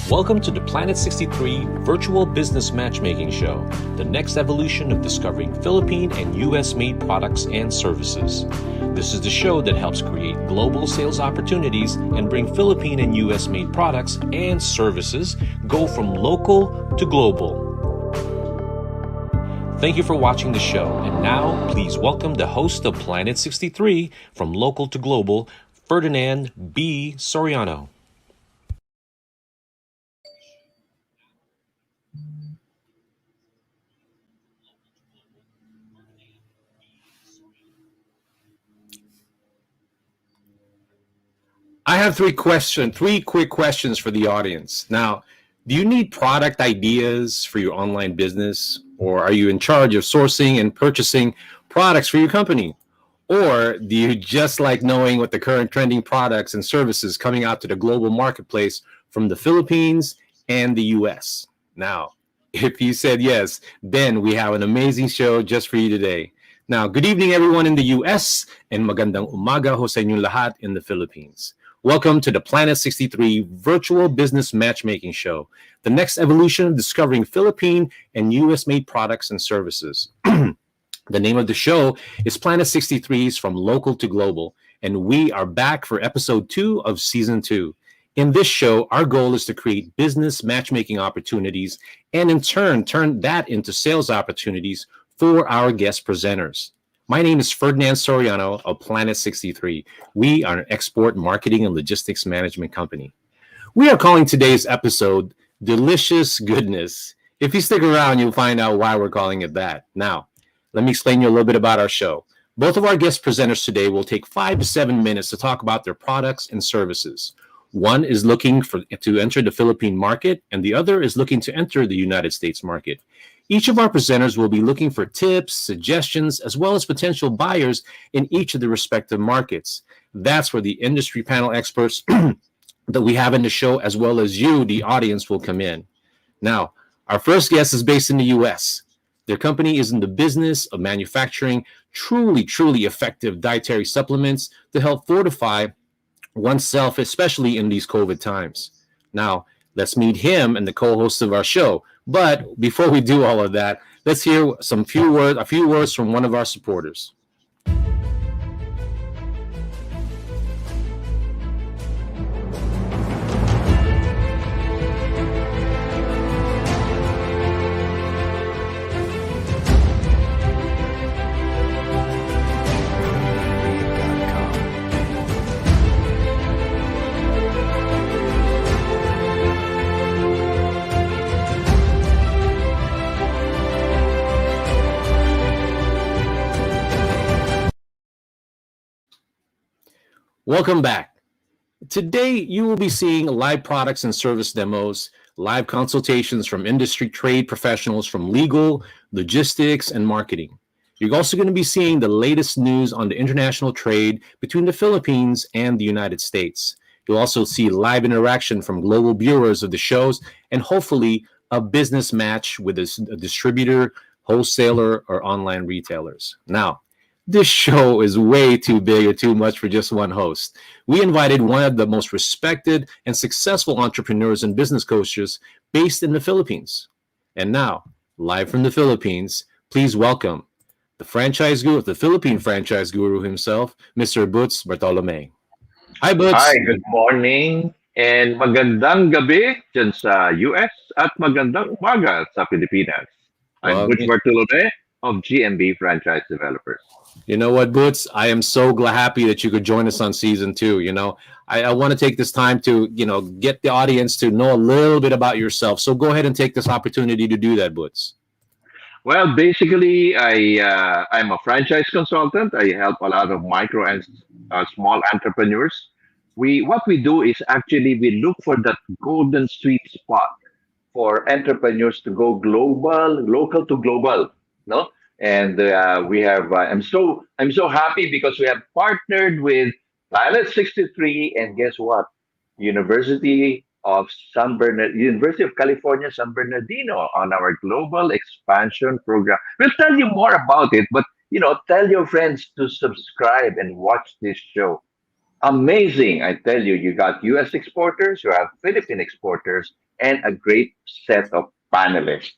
Welcome to the Planet 63 Virtual Business Matchmaking Show, the next evolution of discovering Philippine and US made products and services. This is the show that helps create global sales opportunities and bring Philippine and US made products and services go from local to global. Thank you for watching the show, and now please welcome the host of Planet 63 from local to global, Ferdinand B. Soriano. I have three quick questions for the audience. Now, do you need product ideas for your online business, or are you in charge of sourcing and purchasing products for your company? Or do you just like knowing what the current trending products and services coming out to the global marketplace from the Philippines and the US? Now, if you said yes, then we have an amazing show just for you today. Now, good evening everyone in the US and magandang umaga ho sa inyong lahat in the Philippines. Welcome to the Planet 63 Virtual Business Matchmaking Show, the next evolution of discovering Philippine and US-made products and services. The name of the show is Planet 63's From Local to Global, and we are back for episode 2 of season 2. In this show, our goal is to create business matchmaking opportunities and in turn that into sales opportunities for our guest presenters. My name is Ferdinand Soriano of Planet 63. We are an export marketing and logistics management company. We are calling today's episode Delicious Goodness. If you stick around, you'll find out why we're calling it that. Now, let me explain you a little bit about our show. Both of our guest presenters today will take 5 to 7 minutes to talk about their products and services. One is looking to enter the Philippine market, and the other is looking to enter the United States market. Each of our presenters will be looking for tips, suggestions, as well as potential buyers in each of the respective markets. That's where the industry panel experts that we have in the show, as well as you, the audience, will come in. Now, our first guest is based in the US. Their company is in the business of manufacturing truly effective dietary supplements to help fortify oneself, especially in these COVID times. Now, let's meet him and the co-host of our show. But before we do all of that, let's hear a few words from one of our supporters. Welcome back. Today, you will be seeing live products and service demos, live consultations from industry trade professionals from legal, logistics, and marketing. You're also going to be seeing the latest news on the international trade between the Philippines and the United States. You'll also see live interaction from global viewers of the shows and hopefully a business match with a distributor, wholesaler, or online retailers. Now, this show is way too big or too much for just one host. We invited one of the most respected and successful entrepreneurs and business coaches based in the Philippines. And now, live from the Philippines, please welcome the franchise guru, the Philippine franchise guru himself, Mr. Boots Bartolome. Hi, Boots. Hi, good morning and magandang gabi dyan sa US at magandang umaga sa Pilipinas. I'm Butch Bartolome of GMB Franchise Developers. You know what, Boots? I am so happy that you could join us on season 2. I want to take this time to, get the audience to know a little bit about yourself. So go ahead and take this opportunity to do that, Boots. Well, basically, I'm a franchise consultant. I help a lot of micro and small entrepreneurs. What we do is actually we look for that golden sweet spot for entrepreneurs to go global, local to global, no? And we have. I'm so happy because we have partnered with Planet 63, and guess what? University of California, San Bernardino on our global expansion program. We'll tell you more about it, but tell your friends to subscribe and watch this show. Amazing, I tell you. You got U.S. exporters, you have Philippine exporters, and a great set of panelists.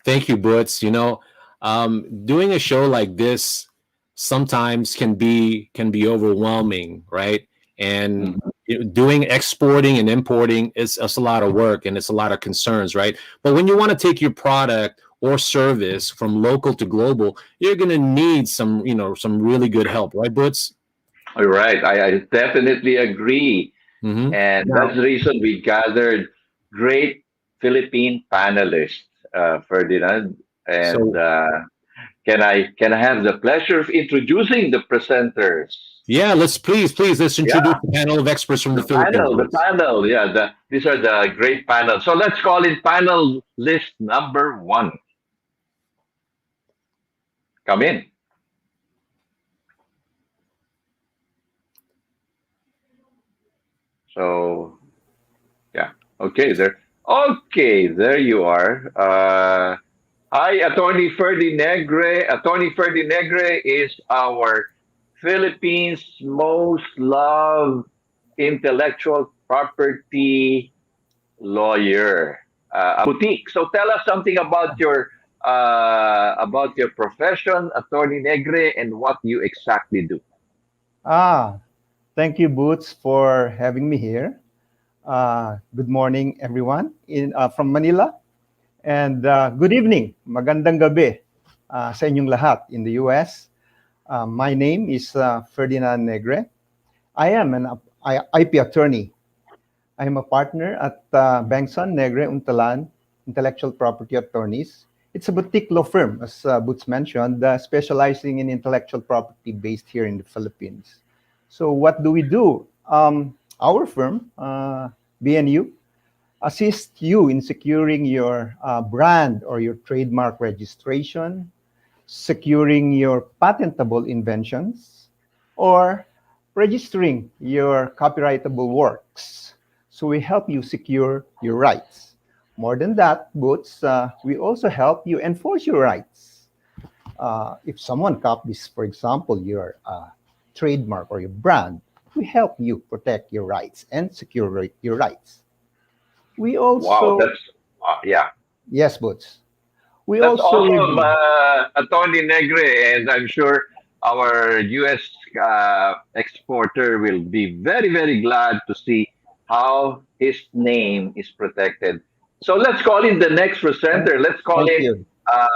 Thank you, Butz. Doing a show like this sometimes can be overwhelming, right? And Mhm. doing exporting and importing is it's a lot of work and it's a lot of concerns, right? But when you want to take your product or service from local to global, you're going to need some really good help, right, Butz? All right, I definitely agree. Mm-hmm. And that's Now, the reason we gathered great Philippine panelists, Ferdinand. And so can I have the pleasure of introducing the presenters? yeah, let's introduce Yeah, the panel of experts from the Philippines, the Butz. panel. Yeah, these are the great panels. So let's call it panel list number one. Come in. So yeah, okay, there. Okay, there you are. Hi, Attorney Ferdi Negre. Attorney Ferdi Negre is our Philippines' most loved intellectual property lawyer, a boutique. So tell us something about your profession, Attorney Negre, and what you exactly do. Ah, Thank you, Boots, for having me here. Good morning, everyone from Manila. And good evening, magandang gabi sa inyong lahat in the US. My name is Ferdinand Negre. I am an IP attorney. I am a partner at Bengson Negre Untalan Intellectual Property Attorneys. It's a boutique law firm, as Boots mentioned, specializing in intellectual property based here in the Philippines. So, what do we do? Our firm, BNU, assists you in securing your brand or your trademark registration, securing your patentable inventions, or registering your copyrightable works. So we help you secure your rights. More than that, Boots, we also help you enforce your rights. If someone copies, for example, your trademark or your brand, we help you protect your rights and secure your rights. We Wow, also, yeah, yes, Boots. We that's also awesome, review. Attorney Negre, and I'm sure our U.S. Exporter will be very, very glad to see how his name is protected. So let's call in the next Thank, presenter. Let's call thank in you.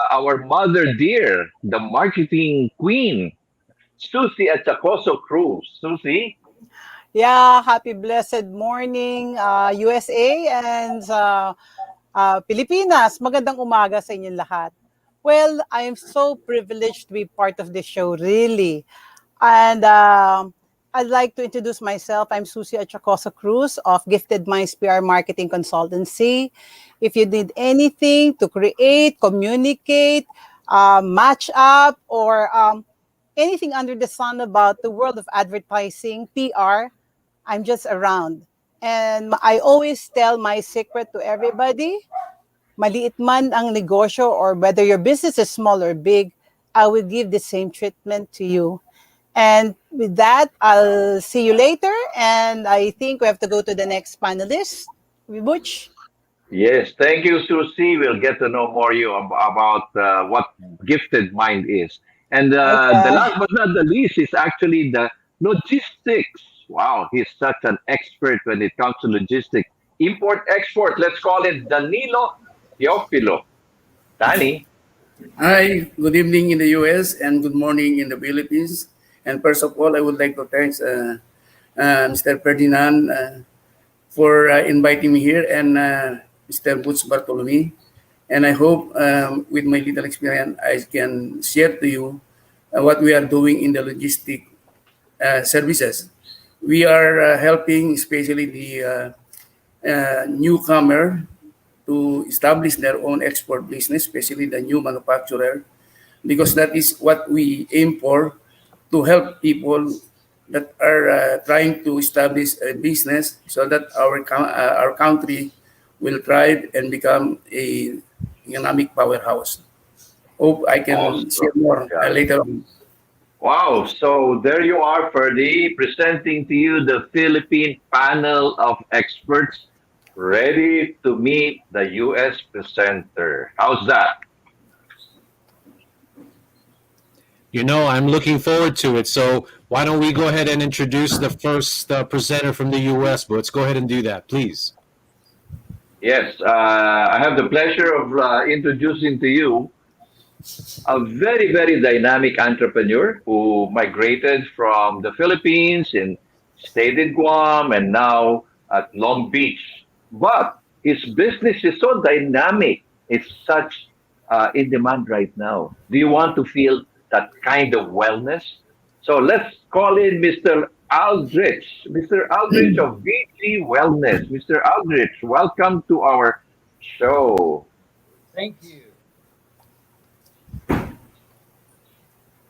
our mother dear, the marketing queen, Susie Achacoso Cruz. Susie, Yeah, happy blessed morning, USA and Pilipinas. Magandang umaga sa inyong lahat. Well, I am so privileged to be part of this show, really. And I'd like to introduce myself. I'm Susie Achacosa Cruz of Gifted Minds PR Marketing Consultancy. If you need anything to create, communicate, match up, or anything under the sun about the world of advertising, PR, I'm just around. And I always tell my secret to everybody, maliit man ang negosyo or whether your business is small or big, I will give the same treatment to you. And with that, I'll see you later. And I think we have to go to the next panelist, Butch. yes, thank you, Susie. We'll get to know more about what gifted mind is. And the Okay. last but not the least is actually the logistics. Wow, he's such an expert when it comes to logistics. Import, export. Let's call it Danilo Teofilo. Danny, Hi, good evening in the US and good morning in the Philippines. And first of all, I would like to thank Mr. Ferdinand for inviting me here and Mr. Butch Bartolome. And I hope with my little experience, I can share to you what we are doing in the logistic services. We are helping especially the newcomer to establish their own export business, especially the new manufacturer, because that is what we aim for to help people that are trying to establish a business so that our country will thrive and become a economic powerhouse. Hope I can awesome. share more Yeah. later on. Wow. So there you are, Ferdy, presenting to you the Philippine panel of experts ready to meet the US presenter. How's that? You know, I'm looking forward to it. So why don't we go ahead and introduce the first presenter from the U.S. But let's go ahead and do that, please. Yes, I have the pleasure of introducing to you a very, very dynamic entrepreneur who migrated from the Philippines and stayed in Guam and now at Long Beach. But his business is so dynamic. It's such in demand right now. Do you want to feel that kind of wellness? So let's call in Mr. Aldrich. Mr. Aldrich of VG Wellness. Mr. Aldrich, welcome to our show. Thank you.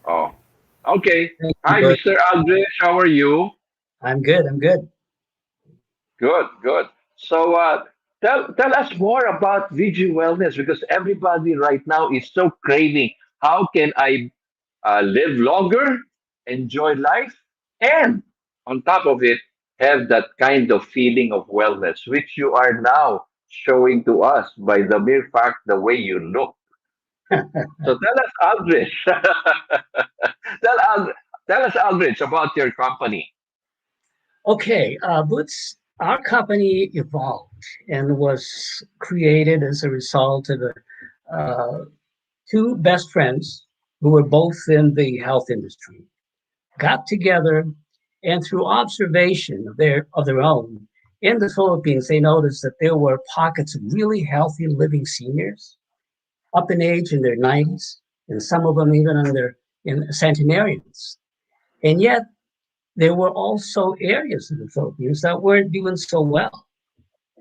Oh, okay. Thank you, Hi, Bert. Mr. Aldrich. How are you? I'm good. I'm good. Good, good. So, tell us more about VG Wellness because everybody right now is so craving. How can I live longer, enjoy life, and on top of it, have that kind of feeling of wellness, which you are now showing to us by the mere fact the way you look. So tell us, Aldrich. Tell, tell us, Aldrich, about your company. Okay, Boots, our company evolved and was created as a result of two best friends who were both in the health industry, got together, and through observation of their own in the Philippines, they noticed that there were pockets of really healthy living seniors up in age in their 90s, and some of them even in centenarians. And yet, there were also areas in the Philippines that weren't doing so well.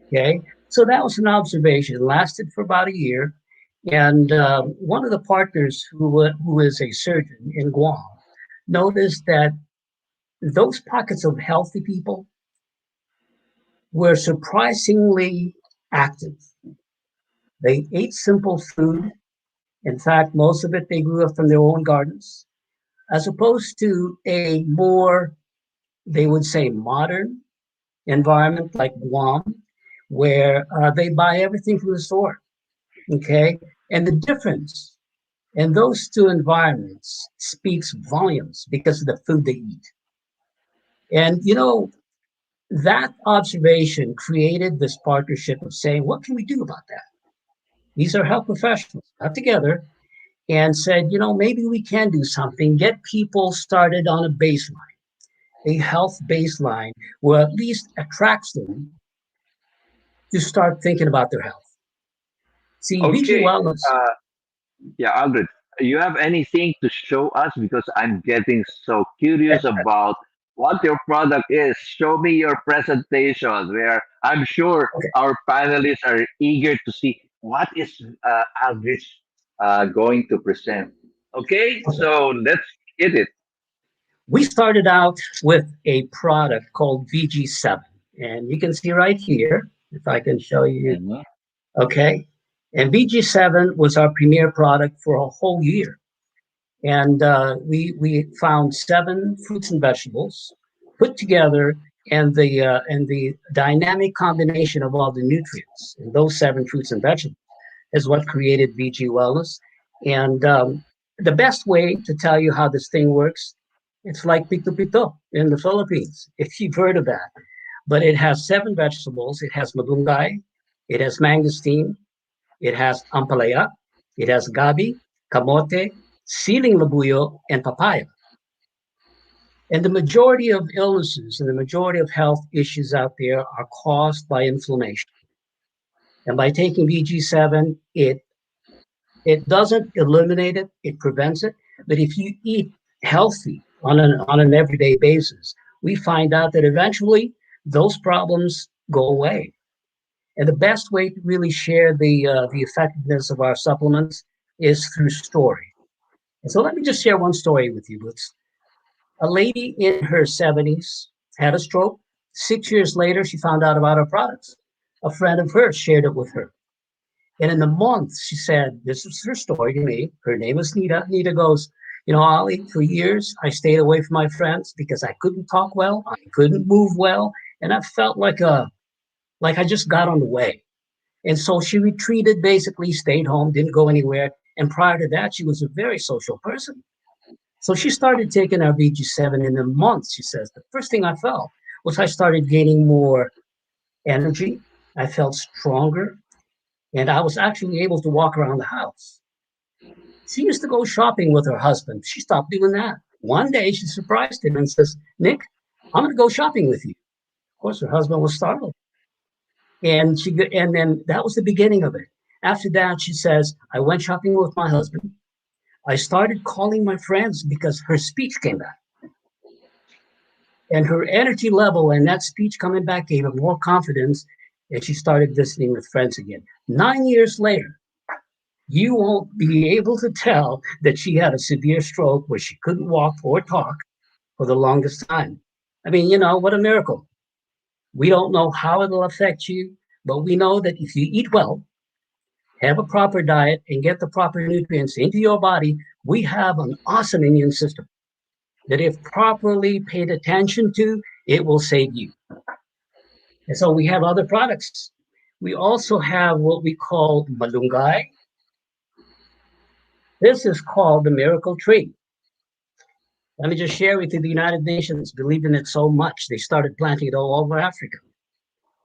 Okay, so that was an observation. It lasted for about a year, and one of the partners who is a surgeon in Guam noticed that those pockets of healthy people were surprisingly active. They ate simple food. In fact, most of it they grew up from their own gardens, as opposed to a more, they would say, modern environment like Guam, where they buy everything from the store. Okay. And the difference in those two environments speaks volumes because of the food they eat. And, that observation created this partnership of saying, what can we do about that? These are health professionals got together and said, maybe we can do something, get people started on a baseline, a health baseline, where at least attracts them to start thinking about their health. See, VG Okay. Wellness. Yeah, Albert, you have anything to show us? Because I'm getting so curious about what your product is. Show me your presentation, where I'm sure Okay, our panelists are eager to see what is Albert going to present. Okay, okay. so let's get it. We started out with a product called VG7. And you can see right here, if I can show you, Mhm. okay. And VG7 was our premier product for a whole year. And we found 7 fruits and vegetables put together, and the dynamic combination of all the nutrients in those 7 fruits and vegetables is what created VG Wellness. And the best way to tell you how this thing works, it's like pito pito in the Philippines, if you've heard of that. But it has 7 vegetables. It has malunggay, it has mangosteen, it has ampalaya, it has gabi, kamote, siling labuyo, and papaya. And the majority of illnesses and the majority of health issues out there are caused by inflammation. And by taking VG7, it doesn't eliminate it, it prevents it. But if you eat healthy on an everyday basis, we find out that eventually those problems go away. And the best way to really share the effectiveness of our supplements is through story. And so let me just share one story with you. It's a lady in her 70s had a stroke. 6 years later, she found out about our products. A friend of hers shared it with her. And in the month, she said, this is her story to me. Her name is Nita. Nita goes, Ali, for years, I stayed away from my friends because I couldn't talk well. I couldn't move well. And I felt like like I just got on the way. And so she retreated, basically stayed home, didn't go anywhere. And prior to that, she was a very social person. So she started taking our VG7 in a month, she says. The first thing I felt was I started gaining more energy. I felt stronger. And I was actually able to walk around the house. She used to go shopping with her husband. She stopped doing that. One day she surprised him and says, Nick, I'm going to go shopping with you. Of course, her husband was startled. And then that was the beginning of it. After that, she says, I went shopping with my husband. I started calling my friends because her speech came back. And her energy level and that speech coming back gave her more confidence. And she started visiting with friends again. 9 years later, you won't be able to tell that she had a severe stroke where she couldn't walk or talk for the longest time. I mean, what a miracle. We don't know how it'll affect you, but we know that if you eat well, have a proper diet, and get the proper nutrients into your body, we have an awesome immune system that, if properly paid attention to, it will save you. And so we have other products. We also have what we call malunggay. This is called the miracle tree. Let me just share with you, the United Nations believed in it so much, they started planting it all over Africa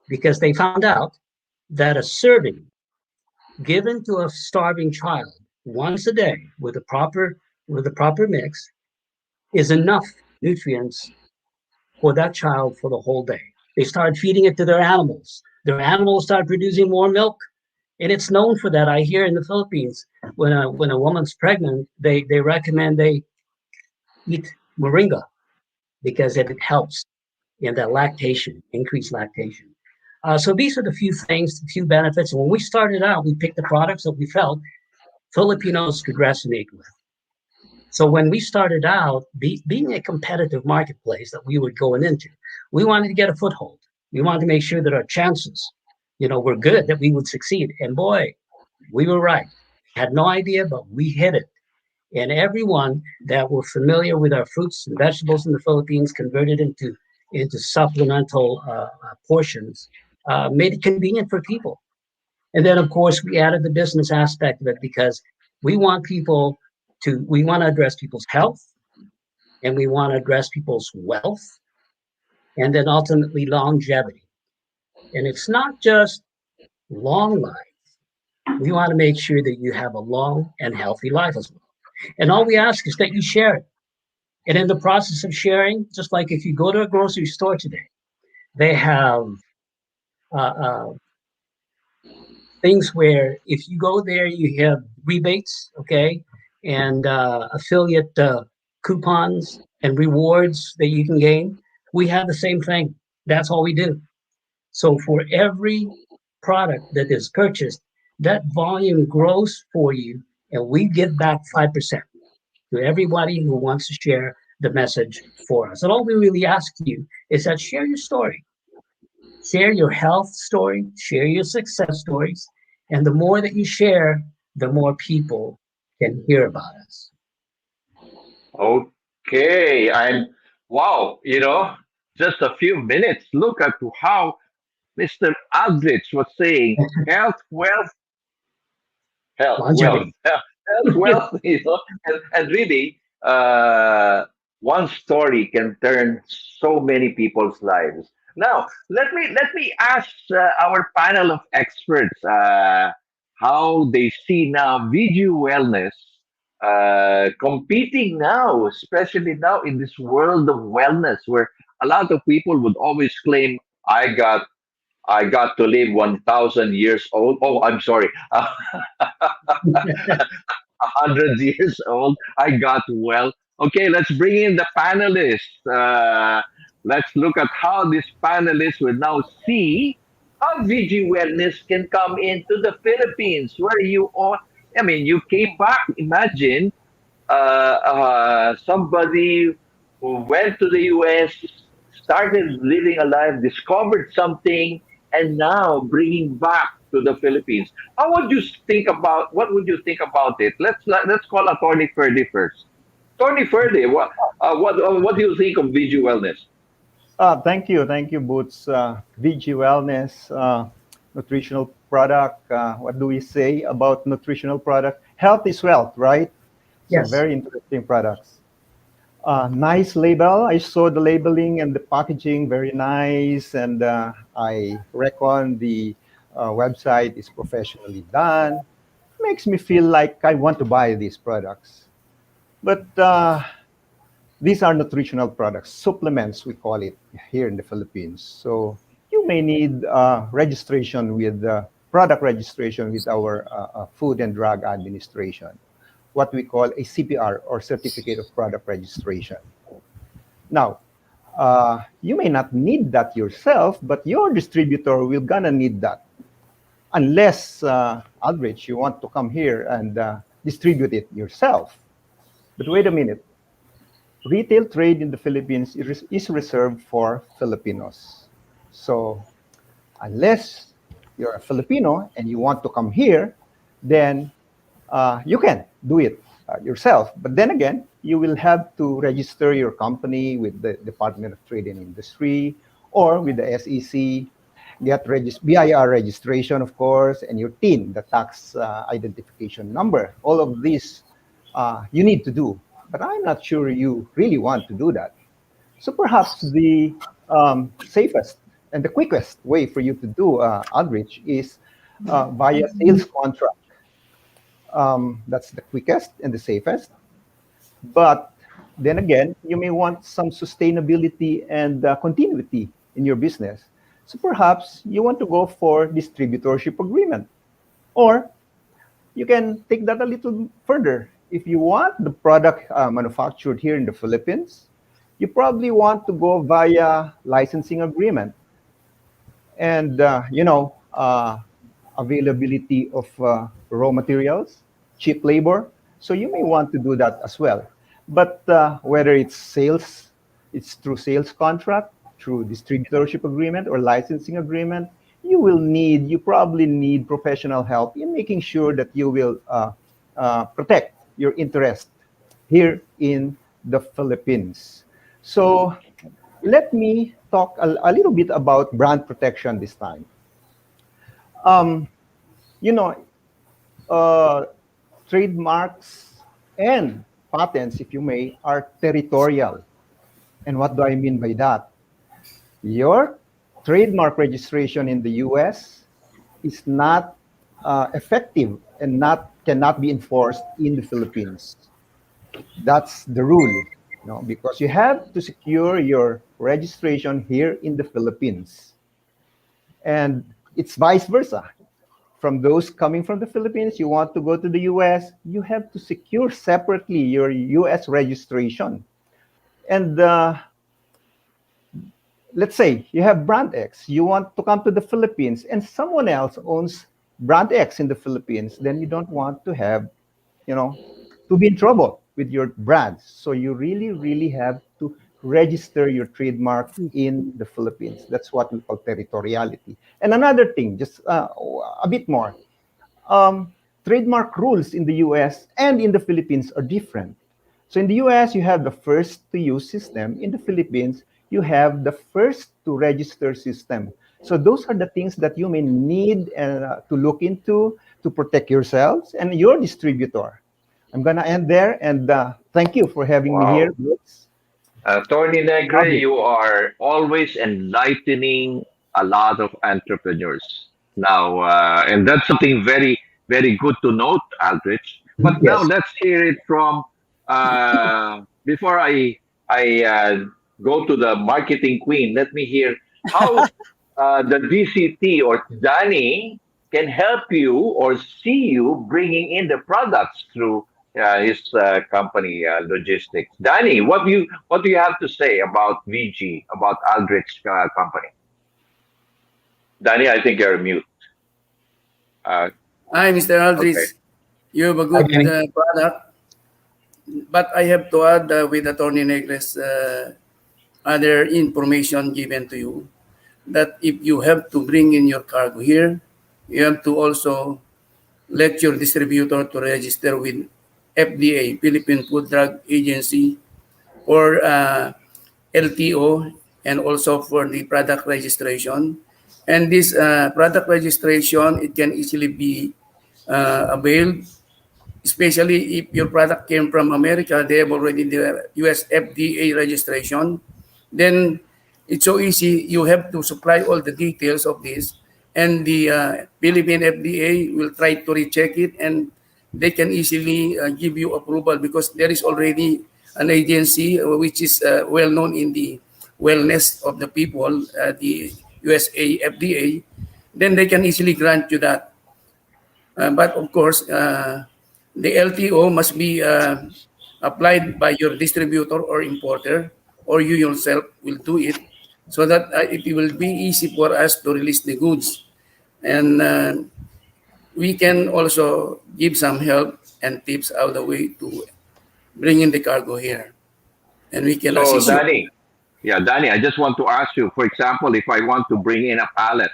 because they found out that a serving given to a starving child once a day with the proper mix is enough nutrients for that child for the whole day. They started feeding it to their animals. Their animals started producing more milk. And it's known for that. I hear in the Philippines, when a woman's pregnant, they recommend they eat moringa because it helps in that lactation, increased lactation. So these are the few things, the few benefits. And when we started out, we picked the products that we felt Filipinos could resonate with. So when we started out, being a competitive marketplace that we were going into, we wanted to get a foothold. We wanted to make sure that our chances, were good, that we would succeed. And boy, we were right. Had no idea, but we hit it. And everyone that were familiar with our fruits and vegetables in the Philippines converted into supplemental portions, made it convenient for people. And then, of course, we added the business aspect of it because we want to address people's health, and we want to address people's wealth, and then ultimately longevity. And it's not just long life. We want to make sure that you have a long and healthy life as well. And all we ask is that you share it. And in the process of sharing, just like if you go to a grocery store today, they have things where if you go there, you have rebates, okay, and affiliate coupons and rewards that you can gain. We have the same thing. That's all we do. So for every product that is purchased, that volume grows for you, and we give back 5% to everybody who wants to share the message for us. And all we really ask you is that share your story. Share your health story, share your success stories, and the more that you share, the more people can hear about us. Okay, wow, just a few minutes. Look at how Mr. Aldrich was saying health, wealth, Longevity. health, wealth, and really, one story can turn so many people's lives. Now, let me ask our panel of experts how they see now video wellness competing now, especially now in this world of wellness, where a lot of people would always claim, "I got I got to live 1,000 years old." Oh, I'm sorry. 100 years old. I got well. Okay, let's bring in the panelists. Let's look at how these panelists will now see how VG Wellness can come into the Philippines, where you are. I mean, you came back. Imagine somebody who went to the US, started living a life, discovered something, and now bringing back to the Philippines. How would you think about? What would you think about it? Let's call Attorney Ferdy first. Attorney Ferdy, what do you think of VG Wellness? Thank you, Boots. VG Wellness, nutritional product. What do we say about nutritional product? Health is wealth, right? So Yes. very interesting products. Nice label. I saw the labeling and the packaging, very nice. And I reckon the website is professionally done. Makes me feel like I want to buy these products. But these are nutritional products, supplements, we call it here in the Philippines. So you may need registration with product registration with our Food and Drug Administration, what we call a CPR or Certificate of Product Registration. Now, you may not need that yourself, but your distributor will gonna need that unless, Aldrich, you want to come here and distribute it yourself. But wait a minute. Retail trade in the Philippines is reserved for Filipinos. So unless you're a Filipino and you want to come here, then you can do it yourself. But then again, you will have to register your company with the Department of Trade and Industry or with the SEC, get BIR registration, of course, and your TIN, the tax identification number. All of these you need to do. But I'm not sure you really want to do that. So perhaps the safest and the quickest way for you to do outreach is via sales contract. That's the quickest and the safest. But then again, you may want some sustainability and continuity in your business. So perhaps you want to go for distributorship agreement. Or you can take that a little further. If you want the product manufactured here in the Philippines, you probably want to go via licensing agreement. And, availability of raw materials, cheap labor. So you may want to do that as well. But whether it's sales, it's through sales contract, through distributorship agreement or licensing agreement, you probably need professional help in making sure that you will protect your interest here in the Philippines. So let me talk a little bit about brand protection this time. Um, you know, trademarks and patents, if you may, are territorial. And what do I mean by that? Your trademark registration in the US is not effective and cannot be enforced in the Philippines. That's the rule, because you have to secure your registration here in the Philippines. And it's vice versa. From those coming from the Philippines, you want to go to the US, you have to secure separately your US registration. And let's say you have brand X, you want to come to the Philippines, and someone else owns brand X in the Philippines, then you don't want to have, to be in trouble with your brands. So you really, really have to register your trademark in the Philippines. That's what we call territoriality. And another thing, just a bit more, trademark rules in the US and in the Philippines are different. So in the US, you have the first to use system. In the Philippines, you have the first to register system. So those are the things that you may need to look into to protect yourselves and your distributor. I'm going to end there, and thank you for having me here. Tony Negre, you are always enlightening a lot of entrepreneurs. Now, and that's something very, very good to note, Aldrich. But now Yes. let's hear it from, before I go to the marketing queen, let me hear how the DCT or Danny can help you or see you bringing in the products through his company, logistics. Danny, what do you have to say about VG, about Aldrich's company? Danny, I think you're mute. Hi, Mr. Aldrich. Okay. You have a Hi, good Danny. product, but I have to add with Attorney Negre's other information given to you that if you have to bring in your cargo here, you have to also let your distributor to register with FDA, Philippine Food Drug Agency, or LTO, and also for the product registration. And this product registration, it can easily be availed, especially if your product came from America, they have already the US FDA registration. Then it's so easy. You have to supply all the details of this, and the Philippine FDA will try to recheck it, and they can easily give you approval because there is already an agency which is well known in the wellness of the people, the USA FDA. Then they can easily grant you that. But of course, the LTO must be applied by your distributor or importer, or you yourself will do it, so that it will be easy for us to release the goods. And we can also give some help and tips out the way to bring in the cargo here, and we can So, assist you. Danny, I just want to ask you, for example, if I want to bring in a pallet,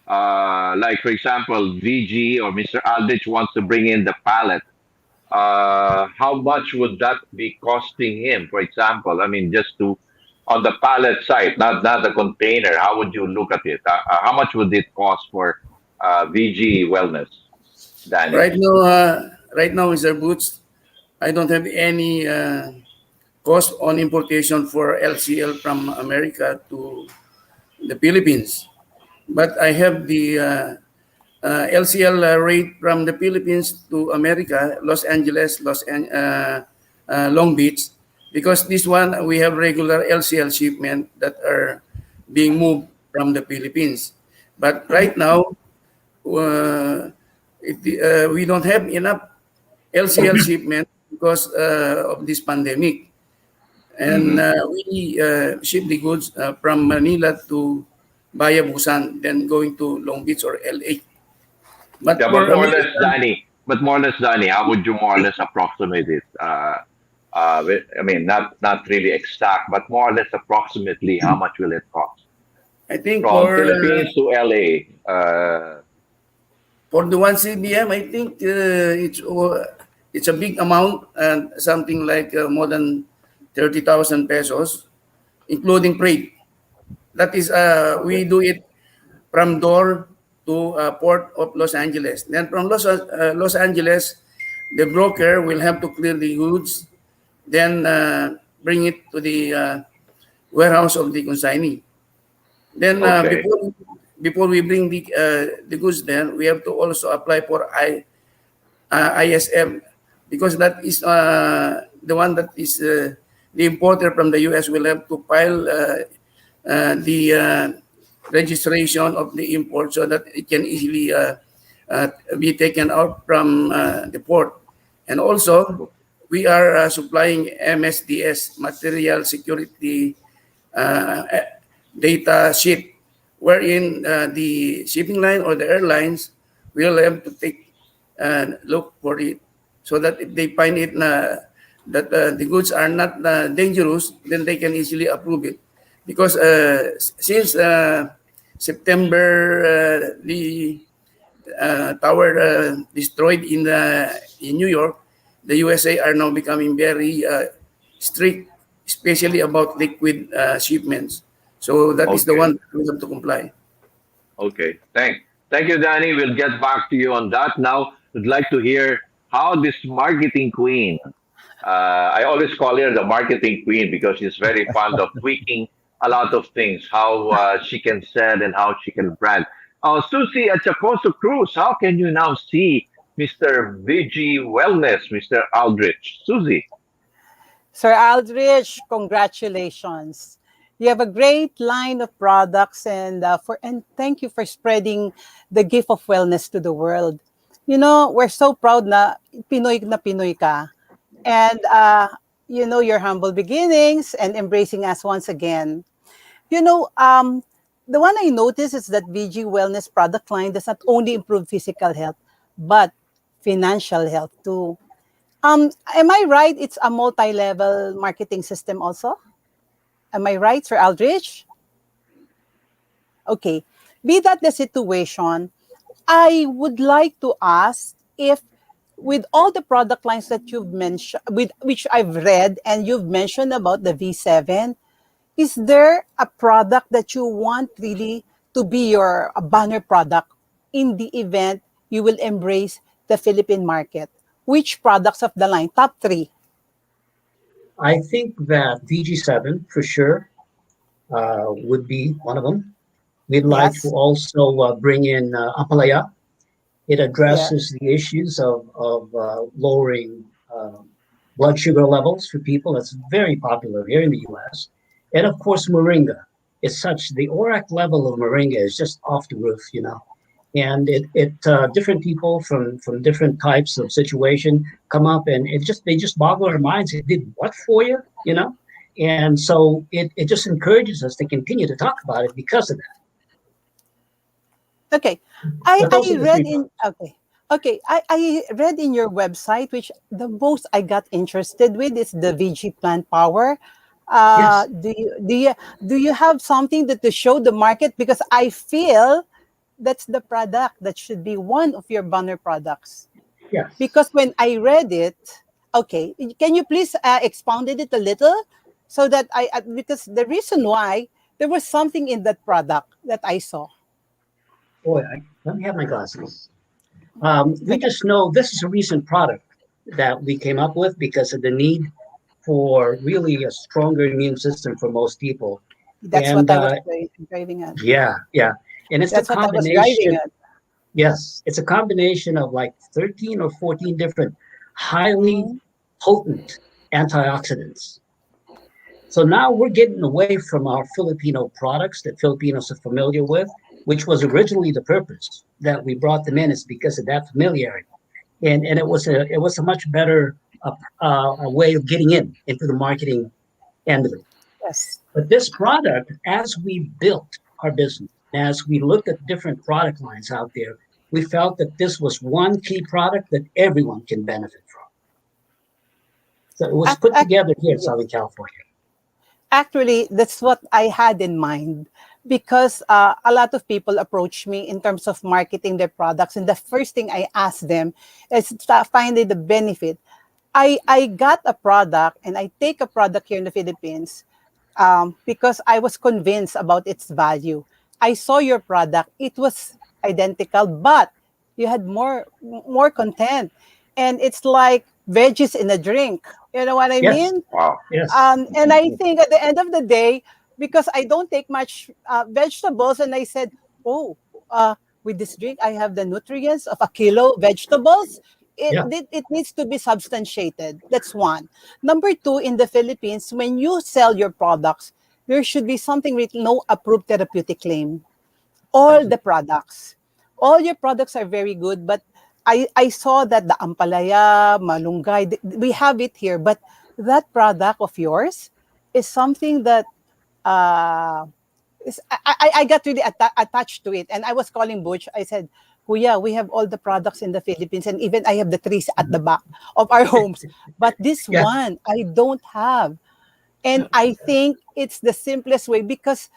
like for example, VG or Mr. Aldrich wants to bring in the pallet, how much would that be costing him? For example, I mean, just to on the pallet side, not the container. How would you look at it? How much would it cost for VG Wellness, Danny? Right now, Mr. Boots, I don't have any cost on importation for LCL from America to the Philippines, but I have the LCL rate from the Philippines to America, Los Angeles, Long Beach, because this one we have regular LCL shipment that are being moved from the Philippines. But right now, we don't have enough LCL shipment because of this pandemic. And we ship the goods from Manila to via Busan, then going to Long Beach or LA. But Yeah, for but more or less, America, Danny. But more or less, Danny, how would you more or less approximate it? I mean, not really exact, but more or less approximately, how much will it cost I think from Philippines to LA? for the one CBM, I think it's a big amount, and something like more than 30,000 pesos, including freight. That is, we do it from door to Port of Los Angeles. Then from Los Angeles, the broker will have to clear the goods, then bring it to the warehouse of the consignee. Then Okay. before we bring the goods, then we have to also apply for ISM, because that is the one that is the importer from the US will have to file the registration of the import so that it can easily be taken out from the port. And also, we are supplying MSDS, Material Security Data Sheet, wherein the shipping line or the airlines will have to take look for it, so that if they find it that the goods are not dangerous, then they can easily approve it. Because since September, the tower destroyed in New York, the USA are now becoming very strict, especially about liquid shipments. So that is the Okay. one we have to comply. Okay. Thank you, Danny. We'll get back to you on that. Now, I'd like to hear how this marketing queen. I always call her the marketing queen because she's very fond of tweaking a lot of things. How she can sell and how she can brand. Susie at Chacoso Cruz, how can you now see Mr. VG Wellness, Mr. Aldrich? Susie. Sir Aldrich, congratulations. You have a great line of products, and thank you for spreading the gift of wellness to the world. You know, we're so proud na Pinoy ka. And your humble beginnings and embracing us once again. You know, the one I noticed is that VG Wellness product line does not only improve physical health, but financial health too. Am I right? It's a multi-level marketing system also. Am I right, Sir Aldrich? Okay. Be that the situation, I would like to ask if, with all the product lines that you've mentioned, with which I've read and you've mentioned about the V7, is there a product that you want really to be your a banner product in the event you will embrace the Philippine market? Which products of the line? Top three. I think that VG7 for sure would be one of them. We'd like to Yes. also bring in Apalaya. It Yeah. addresses the issues of lowering blood sugar levels for people. That's very popular here in the US. And of course, Moringa. It's such, the ORAC level of Moringa is just off the roof, you know. And different people from different types of situation come up and they just boggle our minds. It did what for you, you know? And so it just encourages us to continue to talk about it because of that. Okay. But those I are the read three in products. okay. Okay. I read in your website, which the most I got interested with is the VG plant power. Yes. Do you have something that to show the market? Because I feel that's the product that should be one of your banner products. Yes. Because when I read it, okay, can you please expound it a little so that because the reason why there was something in that product that I saw. Boy, let me have my glasses. We Okay, just know this is a recent product that we came up with because of the need for really a stronger immune system for most people. that's what And I was driving at. yeah, yeah. And it's the That's what I was driving combination, at. yes, it's a combination of like 13 or 14 different highly Mhm. potent antioxidants. So now we're getting away from our Filipino products that Filipinos are familiar with, which was originally the purpose that we brought them in, is because of that familiarity. And it was a much better a way of getting into the marketing end of it. Yes. But this product, as we built our business, as we looked at different product lines out there, we felt that this was one key product that everyone can benefit from. So it was Ac- put ac- together here in yes. Southern California. Actually, that's what I had in mind because a lot of people approach me in terms of marketing their products, and the first thing I ask them is to find the benefit. I got a product and I take a product here in the Philippines because I was convinced about its value. I saw your product; it was identical, but you had more content, and it's like veggies in a drink. You know what I Yes, mean? Wow. yes. And I think at the end of the day, because I don't take much vegetables, and I said, oh, with this drink, I have the nutrients of a kilo vegetables. Yeah. It needs to be substantiated. That's one. Number two, in the Philippines, when you sell your products, there should be something written, no approved therapeutic claim. All the products. All your products are very good, but I saw that the ampalaya, malunggay, we have it here, but that product of yours is something that uh, I got really attached to it. And I was calling Butch. I said, Kuya, we have all the products in the Philippines, and even I have the trees at the back of our homes. But this Yeah. one, I don't have. And I think it's the simplest way because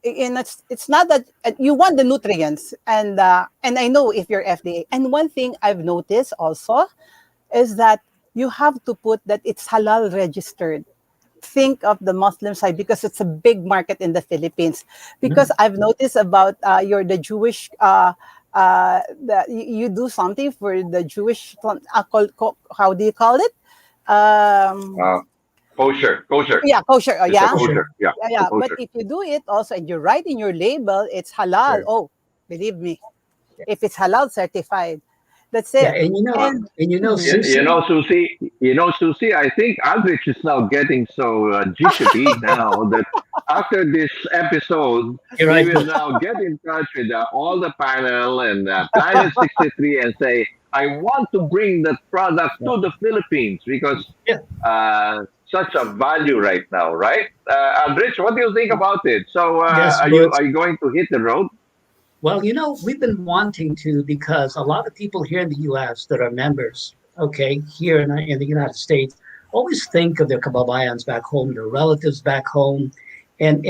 it's not that you want the nutrients and I know if you're FDA. And one thing I've noticed also is that you have to put that it's halal registered. Think of the Muslim side because it's a big market in the Philippines. Because Mhm. I've noticed about your the Jewish you do something for the Jewish how do you call it? Um, Uh, kosher, kosher. yeah, kosher. It's a Yeah, Kosher. kosher. Yeah, yeah, it's a yeah. But kosher. if you do it also and you write in your label, it's halal. Right. Oh, believe me, if it's halal certified, that's Yeah. it. And And you know, mhm. Susie, Susie, I think Aldrich is now getting so jittery now that after this episode, you're he right, will Butch. now get in touch with all the panel and Planet 63 and say, I want to bring that product Yeah. to the Philippines because Yeah. such a value right now, right? Aldrich, what do you think about it? So, Yes, Butch. are you going to hit the road? Well, you know, we've been wanting to because a lot of people here in the U.S. that are members, okay, here in the United States, always think of their kababayans back home, their relatives back home, and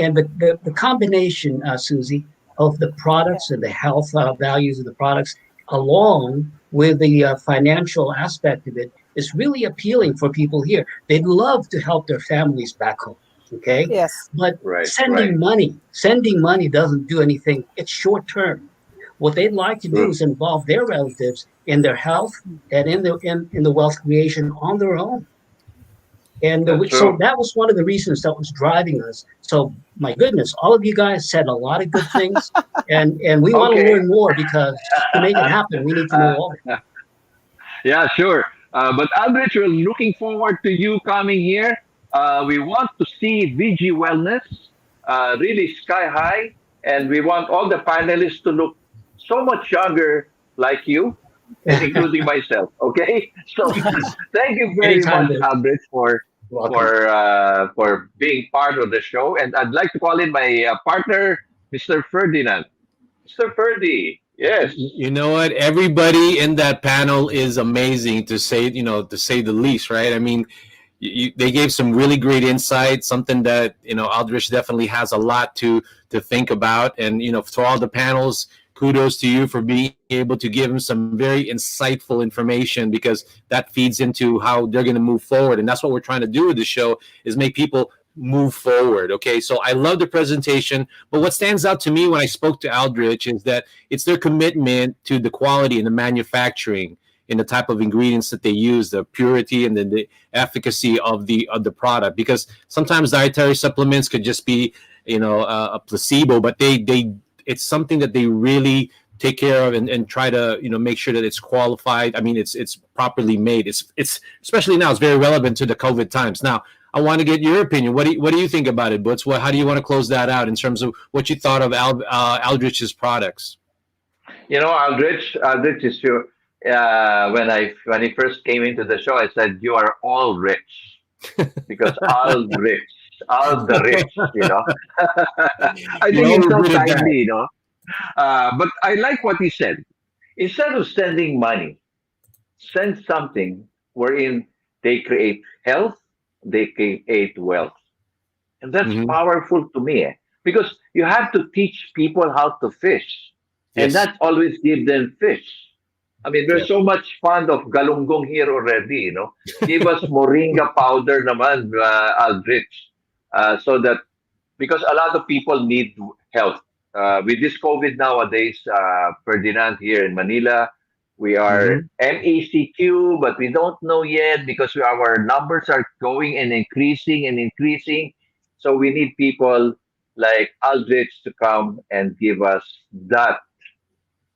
the combination, Susie, of the Yeah. products and the health values of the products, along with the financial aspect of it, is really appealing for people here. They'd love to help their families back home. Okay. Yes. But Right, sending money doesn't do anything. It's short term. What they'd like to do True. is involve their relatives in their health and in the wealth creation on their own. And That's so true. that was one of the reasons that was driving us. So my goodness, all of you guys said a lot of good things, and we want to Okay. learn more because to make it happen, we need to know all. Yeah, sure. But Aldrich, we're looking forward to you coming here. We want to see VG Wellness really sky high, and we want all the panelists to look so much younger like you, and including myself. Okay, so thank you very Anytime, much, dude. Aldrich, Welcome. for being part of the show. And I'd like to call in my partner, Mr. Ferdinand. Mr. Ferdy, yes. You know what? Everybody in that panel is amazing, to say, to say the least, right? I mean, they gave some really great insight, something that, Aldrich definitely has a lot to think about. And, for all the panels, kudos to you for being able to give them some very insightful information, because that feeds into how they're going to move forward. And that's what we're trying to do with the show, is make people move forward. Okay, so I love the presentation, but what stands out to me when I spoke to Aldrich is that it's their commitment to the quality and the manufacturing in the type of ingredients that they use, the purity and the efficacy of the product. Because sometimes dietary supplements could just be, a placebo, but they it's something that they really take care of and try to, make sure that it's qualified. I mean, it's properly made. It's especially now, it's very relevant to the COVID times. Now, I want to get your opinion. What do you think about it, Butz? How do you want to close that out in terms of what you thought of Aldrich's products? Aldrich is your. When he first came into the show, I said, "You are all rich," because all the rich, I think You're it's so good at that. kindly, But I like what he said. Instead of sending money, send something wherein they create health, they create wealth. And that's Mhm. powerful to me, because you have to teach people how to fish and Yes. not always give them fish. I mean, Yeah. there's so much fond of galunggong here already. Give us moringa powder naman, Aldrich, so that, because a lot of people need health. With this COVID nowadays, Ferdinand, here in Manila, we are Hmm. MECQ, but we don't know yet, because our numbers are going and increasing and increasing. So we need people like Aldrich to come and give us that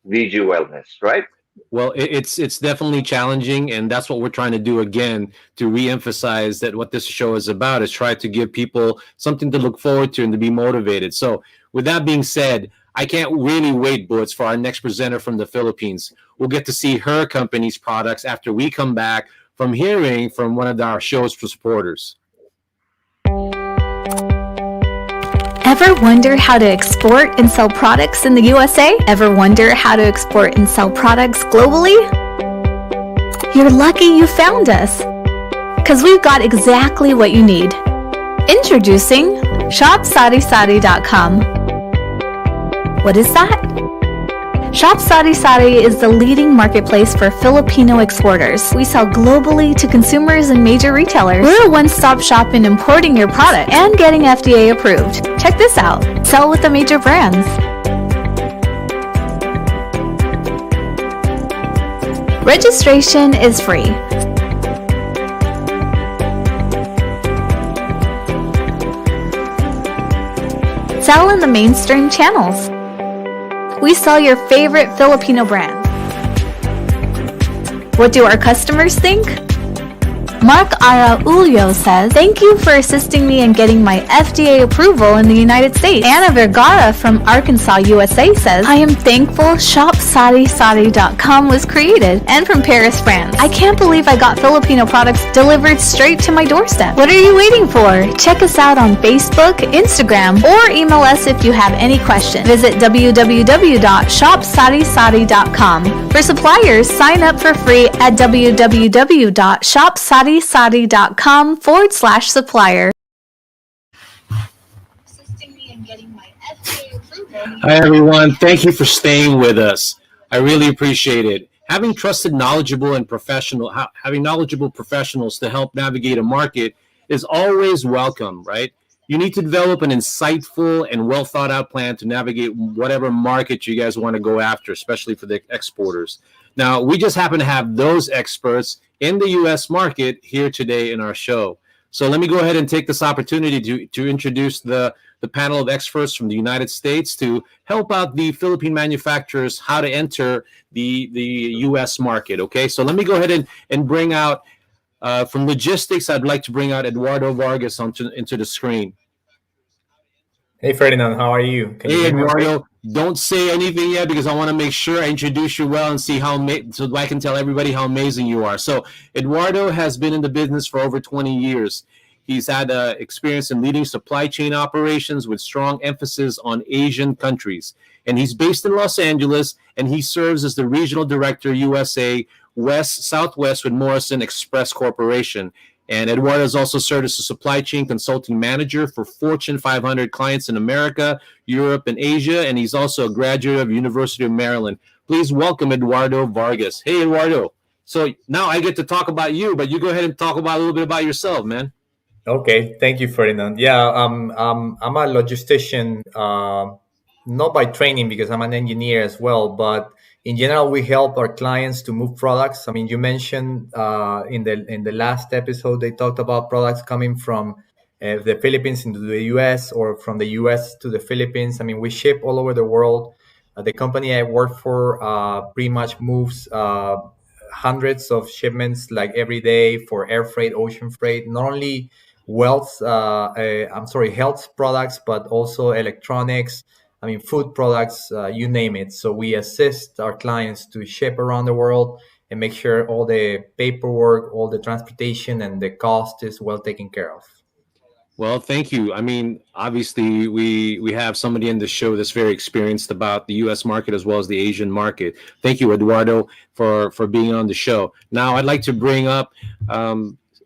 VG wellness, right? Well, it's definitely challenging, and that's what we're trying to do again, to reemphasize that what this show is about is try to give people something to look forward to and to be motivated. So, with that being said, I can't really wait, Butz, for our next presenter from the Philippines. We'll get to see her company's products after we come back from hearing from one of our show's supporters. Ever wonder how to export and sell products in the USA? Ever wonder how to export and sell products globally? You're lucky you found us, because we've got exactly what you need. Introducing ShopSariSari.com. What is that? Shop Sari Sari is the leading marketplace for Filipino exporters. We sell globally to consumers and major retailers. We're a one-stop shop in importing your product and getting FDA approved. Check this out. Sell with the major brands. Registration is free. Sell in the mainstream channels. We sell your favorite Filipino brands. What do our customers think? Mark Araulio says, "Thank you for assisting me in getting my FDA approval in the United States." Anna Vergara from Arkansas, USA says, "I am thankful ShopSariSari.com was created." And from Paris, France, "I can't believe I got Filipino products delivered straight to my doorstep." What are you waiting for? Check us out on Facebook, Instagram, or email us if you have any questions. Visit www.shopsarisari.com. For suppliers, sign up for free at www.shopsarisari.com/supplier. Hi, everyone. Thank you for staying with us. I really appreciate it. Having knowledgeable professionals to help navigate a market is always welcome, right? You need to develop an insightful and well thought out plan to navigate whatever market you guys want to go after, especially for the exporters. Now, we just happen to have those experts in the US market here today in our show. So let me go ahead and take this opportunity to introduce the panel of experts from the United States to help out the Philippine manufacturers how to enter the US market. Okay, so let me go ahead and bring out from logistics. I'd like to bring out Eduardo Vargas into the screen. Hey Ferdinand, how are you? Can you hear me? Eduardo, don't say anything yet because I want to make sure I introduce you well and see so I can tell everybody how amazing you are. So Eduardo has been in the business for over 20 years. He's had experience in leading supply chain operations with strong emphasis on Asian countries. And he's based in Los Angeles, and he serves as the Regional Director, USA, West Southwest with Morrison Express Corporation. And Eduardo has also served as a supply chain consulting manager for Fortune 500 clients in America, Europe, and Asia. And he's also a graduate of University of Maryland. Please welcome Eduardo Vargas. Hey, Eduardo. So now I get to talk about you, but you go ahead and talk about a little bit about yourself, man. Okay, thank you, Ferdinand. Yeah, I'm a logistician, not by training because I'm an engineer as well, but in general, we help our clients to move products. I mean, you mentioned in the last episode, they talked about products coming from the Philippines into the US or from the US to the Philippines. I mean, we ship all over the world. The company I work for pretty much moves hundreds of shipments like every day for air freight, ocean freight, not only health products, but also electronics. I mean, food products, you name it. So we assist our clients to ship around the world and make sure all the paperwork, all the transportation, and the cost is well taken care of. Well, thank you. I mean, obviously, we have somebody in the show that's very experienced about the U.S. market as well as the Asian market. Thank you, Eduardo, for being on the show. Now, I'd like to bring up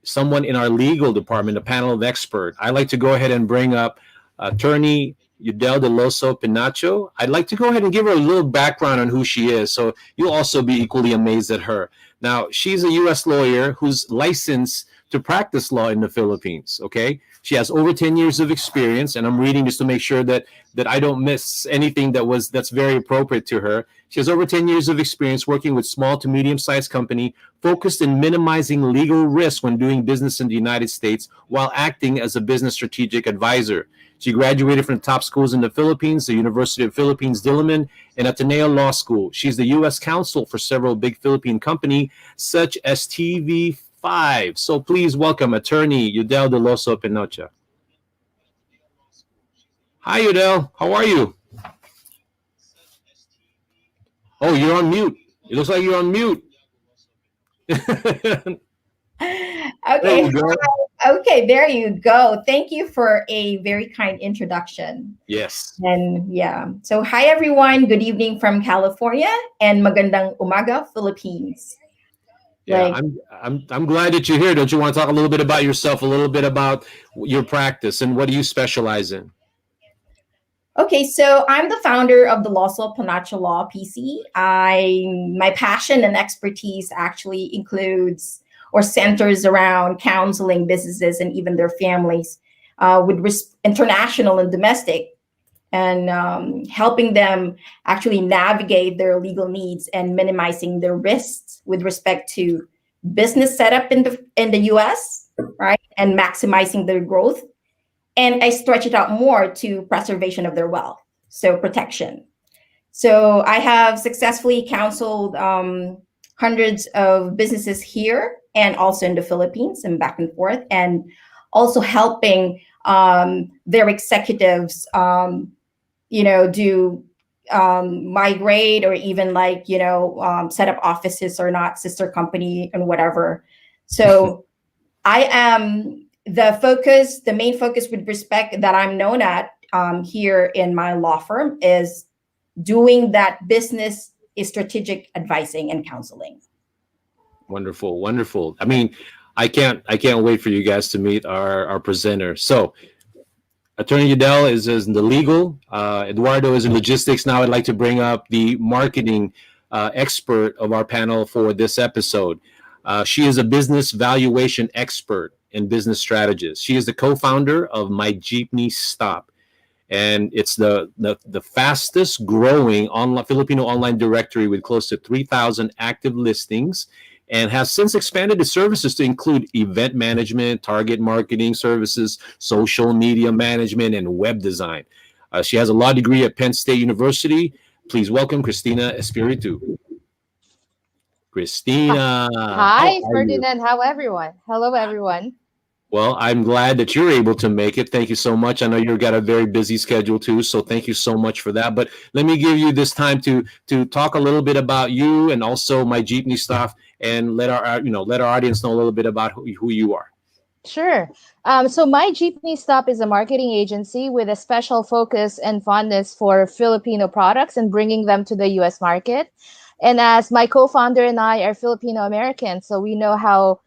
someone in our legal department, a panel of experts. I'd like to go ahead and bring up Attorney Yudel de Loso Pinacho. I'd like to go ahead and give her a little background on who she is, so you'll also be equally amazed at her. Now, she's a U.S. lawyer who's licensed to practice law in the Philippines, okay? She has over 10 years of experience, and I'm reading just to make sure that I don't miss anything that's very appropriate to her. She has over 10 years of experience working with small to medium-sized company focused in minimizing legal risk when doing business in the United States while acting as a business strategic advisor. She graduated from the top schools in the Philippines, the University of Philippines, Diliman, and Ateneo Law School. She's the U.S. counsel for several big Philippine companies, such as TV5. So please welcome Attorney Yudel de Loso Pinacho. Hi, Yudel. How are you? Oh, you're on mute. It looks like you're on mute. Okay. Okay, there you go. Thank you for a very kind introduction. Yes. And yeah. So hi everyone. Good evening from California and magandang umaga, Philippines. Yeah, I'm glad that you're here. Don't you want to talk a little bit about yourself, a little bit about your practice and what do you specialize in? Okay, so I'm the founder of the Loso Pinacho Law PC. My passion and expertise actually includes or centers around counseling businesses and even their families with international and domestic, and helping them actually navigate their legal needs and minimizing their risks with respect to business setup in the US, right? And maximizing their growth. And I stretch it out more to preservation of their wealth, so protection. So I have successfully counseled hundreds of businesses here and also in the Philippines and back and forth, and also helping their executives, do migrate or even set up offices or not, sister company and whatever. So I am the main focus with respect that I'm known at here in my law firm is doing that business strategic advising and counseling. Wonderful, wonderful. I mean, I can't wait for you guys to meet our presenter. So Attorney Yudel is in the legal, Eduardo is in logistics. Now I'd like to bring up the marketing expert of our panel for this episode. She is a business valuation expert. and business strategist. She is the co-founder of My Jeepney Stop, and it's the fastest growing online Filipino online directory with close to 3,000 active listings, and has since expanded its services to include event management, target marketing services, social media management, and web design. She has a law degree at Penn State University. Please welcome Christina Espiritu. Christina. Hi, Ferdinand. How everyone? Hello, everyone. Well, I'm glad that you're able to make it. Thank you so much. I know you've got a very busy schedule too, so thank you so much for that. But let me give you this time to talk a little bit about you and also My Jeepney Stuff, and let our audience know a little bit about who you are. Sure. So My Jeepney Stop is a marketing agency with a special focus and fondness for Filipino products and bringing them to the U.S. market. And as my co-founder and I are Filipino American, so we know how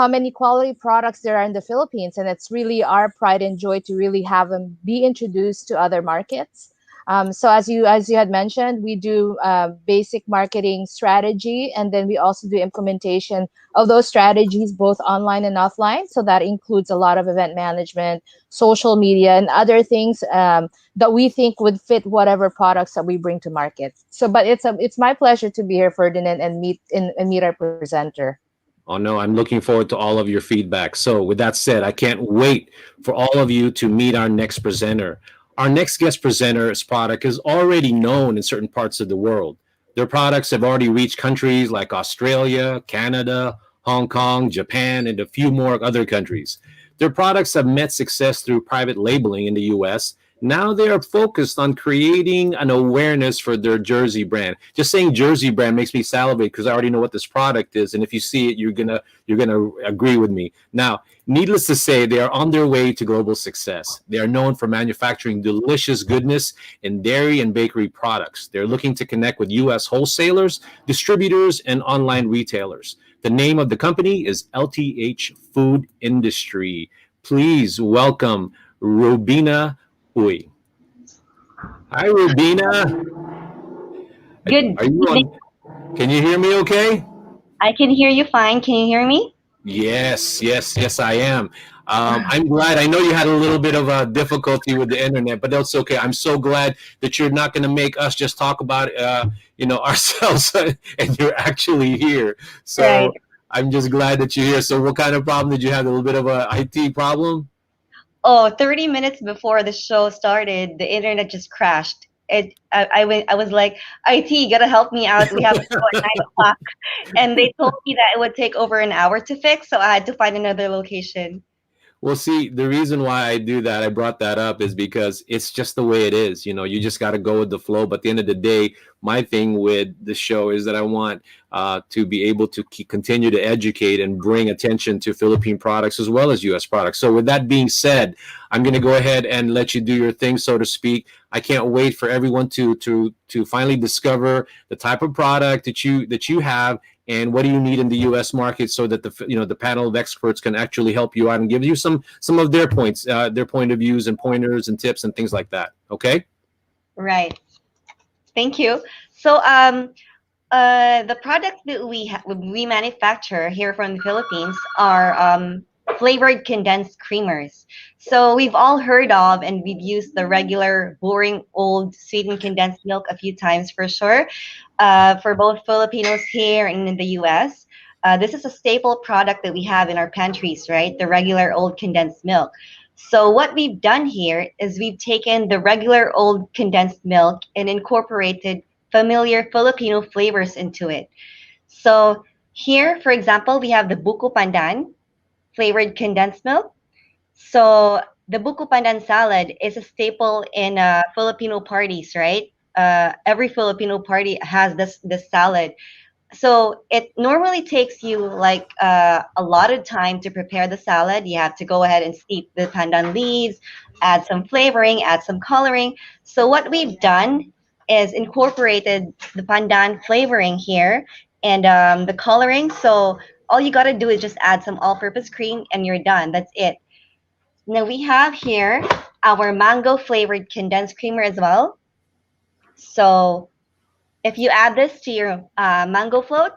many quality products there are in the Philippines, and it's really our pride and joy to really have them be introduced to other markets. So as you had mentioned, we do basic marketing strategy, and then we also do implementation of those strategies both online and offline. So that includes a lot of event management, social media, and other things that we think would fit whatever products that we bring to market. So, but it's my pleasure to be here, Ferdinand, and meet our presenter. Oh, no, I'm looking forward to all of your feedback. So with that said, I can't wait for all of you to meet our next presenter. Our next guest presenter's product is already known in certain parts of the world. Their products have already reached countries like Australia, Canada, Hong Kong, Japan, and a few more other countries. Their products have met success through private labeling in the US. Now they are focused on creating an awareness for their Jersey brand. Just saying Jersey brand makes me salivate because I already know what this product is, and if you see it, you're gonna agree with me. Now, needless to say, they are on their way to global success. They are known for manufacturing delicious goodness in dairy and bakery products. They're looking to connect with U.S. wholesalers, distributors, and online retailers. The name of the company is LTH Food Industry. Please welcome Rubina Uy. Hi, Rubina. Good. Are you on? Can you hear me okay? I can hear you fine. Can you hear me? Yes, I am. I'm glad. I know you had a little bit of a difficulty with the internet, but that's okay. I'm so glad that you're not going to make us just talk about, ourselves, and you're actually here. So right. I'm just glad that you're here. So what kind of problem did you have? A little bit of a IT problem? Oh, 30 minutes before the show started, the internet just crashed. I was like, IT, gotta help me out. We have a show at 9 o'clock. And they told me that it would take over an hour to fix, so I had to find another location. Well, see, the reason why I do that, I brought that up, is because it's just the way it is. You know, you just got to go with the flow. But at the end of the day, my thing with the show is that I want to be able to continue to educate and bring attention to Philippine products as well as U.S. products. So with that being said, I'm going to go ahead and let you do your thing, so to speak. I can't wait for everyone to finally discover the type of product that you have, and what do you need in the U.S. market, so that the panel of experts can actually help you out and give you some of their points, their point of views and pointers and tips and things like that. Okay. Right. Thank you. So the products that we manufacture here from the Philippines are flavored condensed creamers. So we've all heard of, and we've used the regular boring old sweetened condensed milk a few times for sure. For both Filipinos here and in the US, this is a staple product that we have in our pantries, right? The regular old condensed milk. So what we've done here is we've taken the regular old condensed milk and incorporated familiar Filipino flavors into it. So here, for example, we have the buko pandan flavored condensed milk. So the buko pandan salad is a staple in Filipino parties, right? Every Filipino party has this salad. So it normally takes you like a lot of time to prepare the salad. You have to go ahead and steep the pandan leaves, add some flavoring, add some coloring. So what we've done is incorporated the pandan flavoring here and the coloring. So all you got to do is just add some all-purpose cream and you're done. That's it. Now we have here our mango flavored condensed creamer as well. So if you add this to your mango float,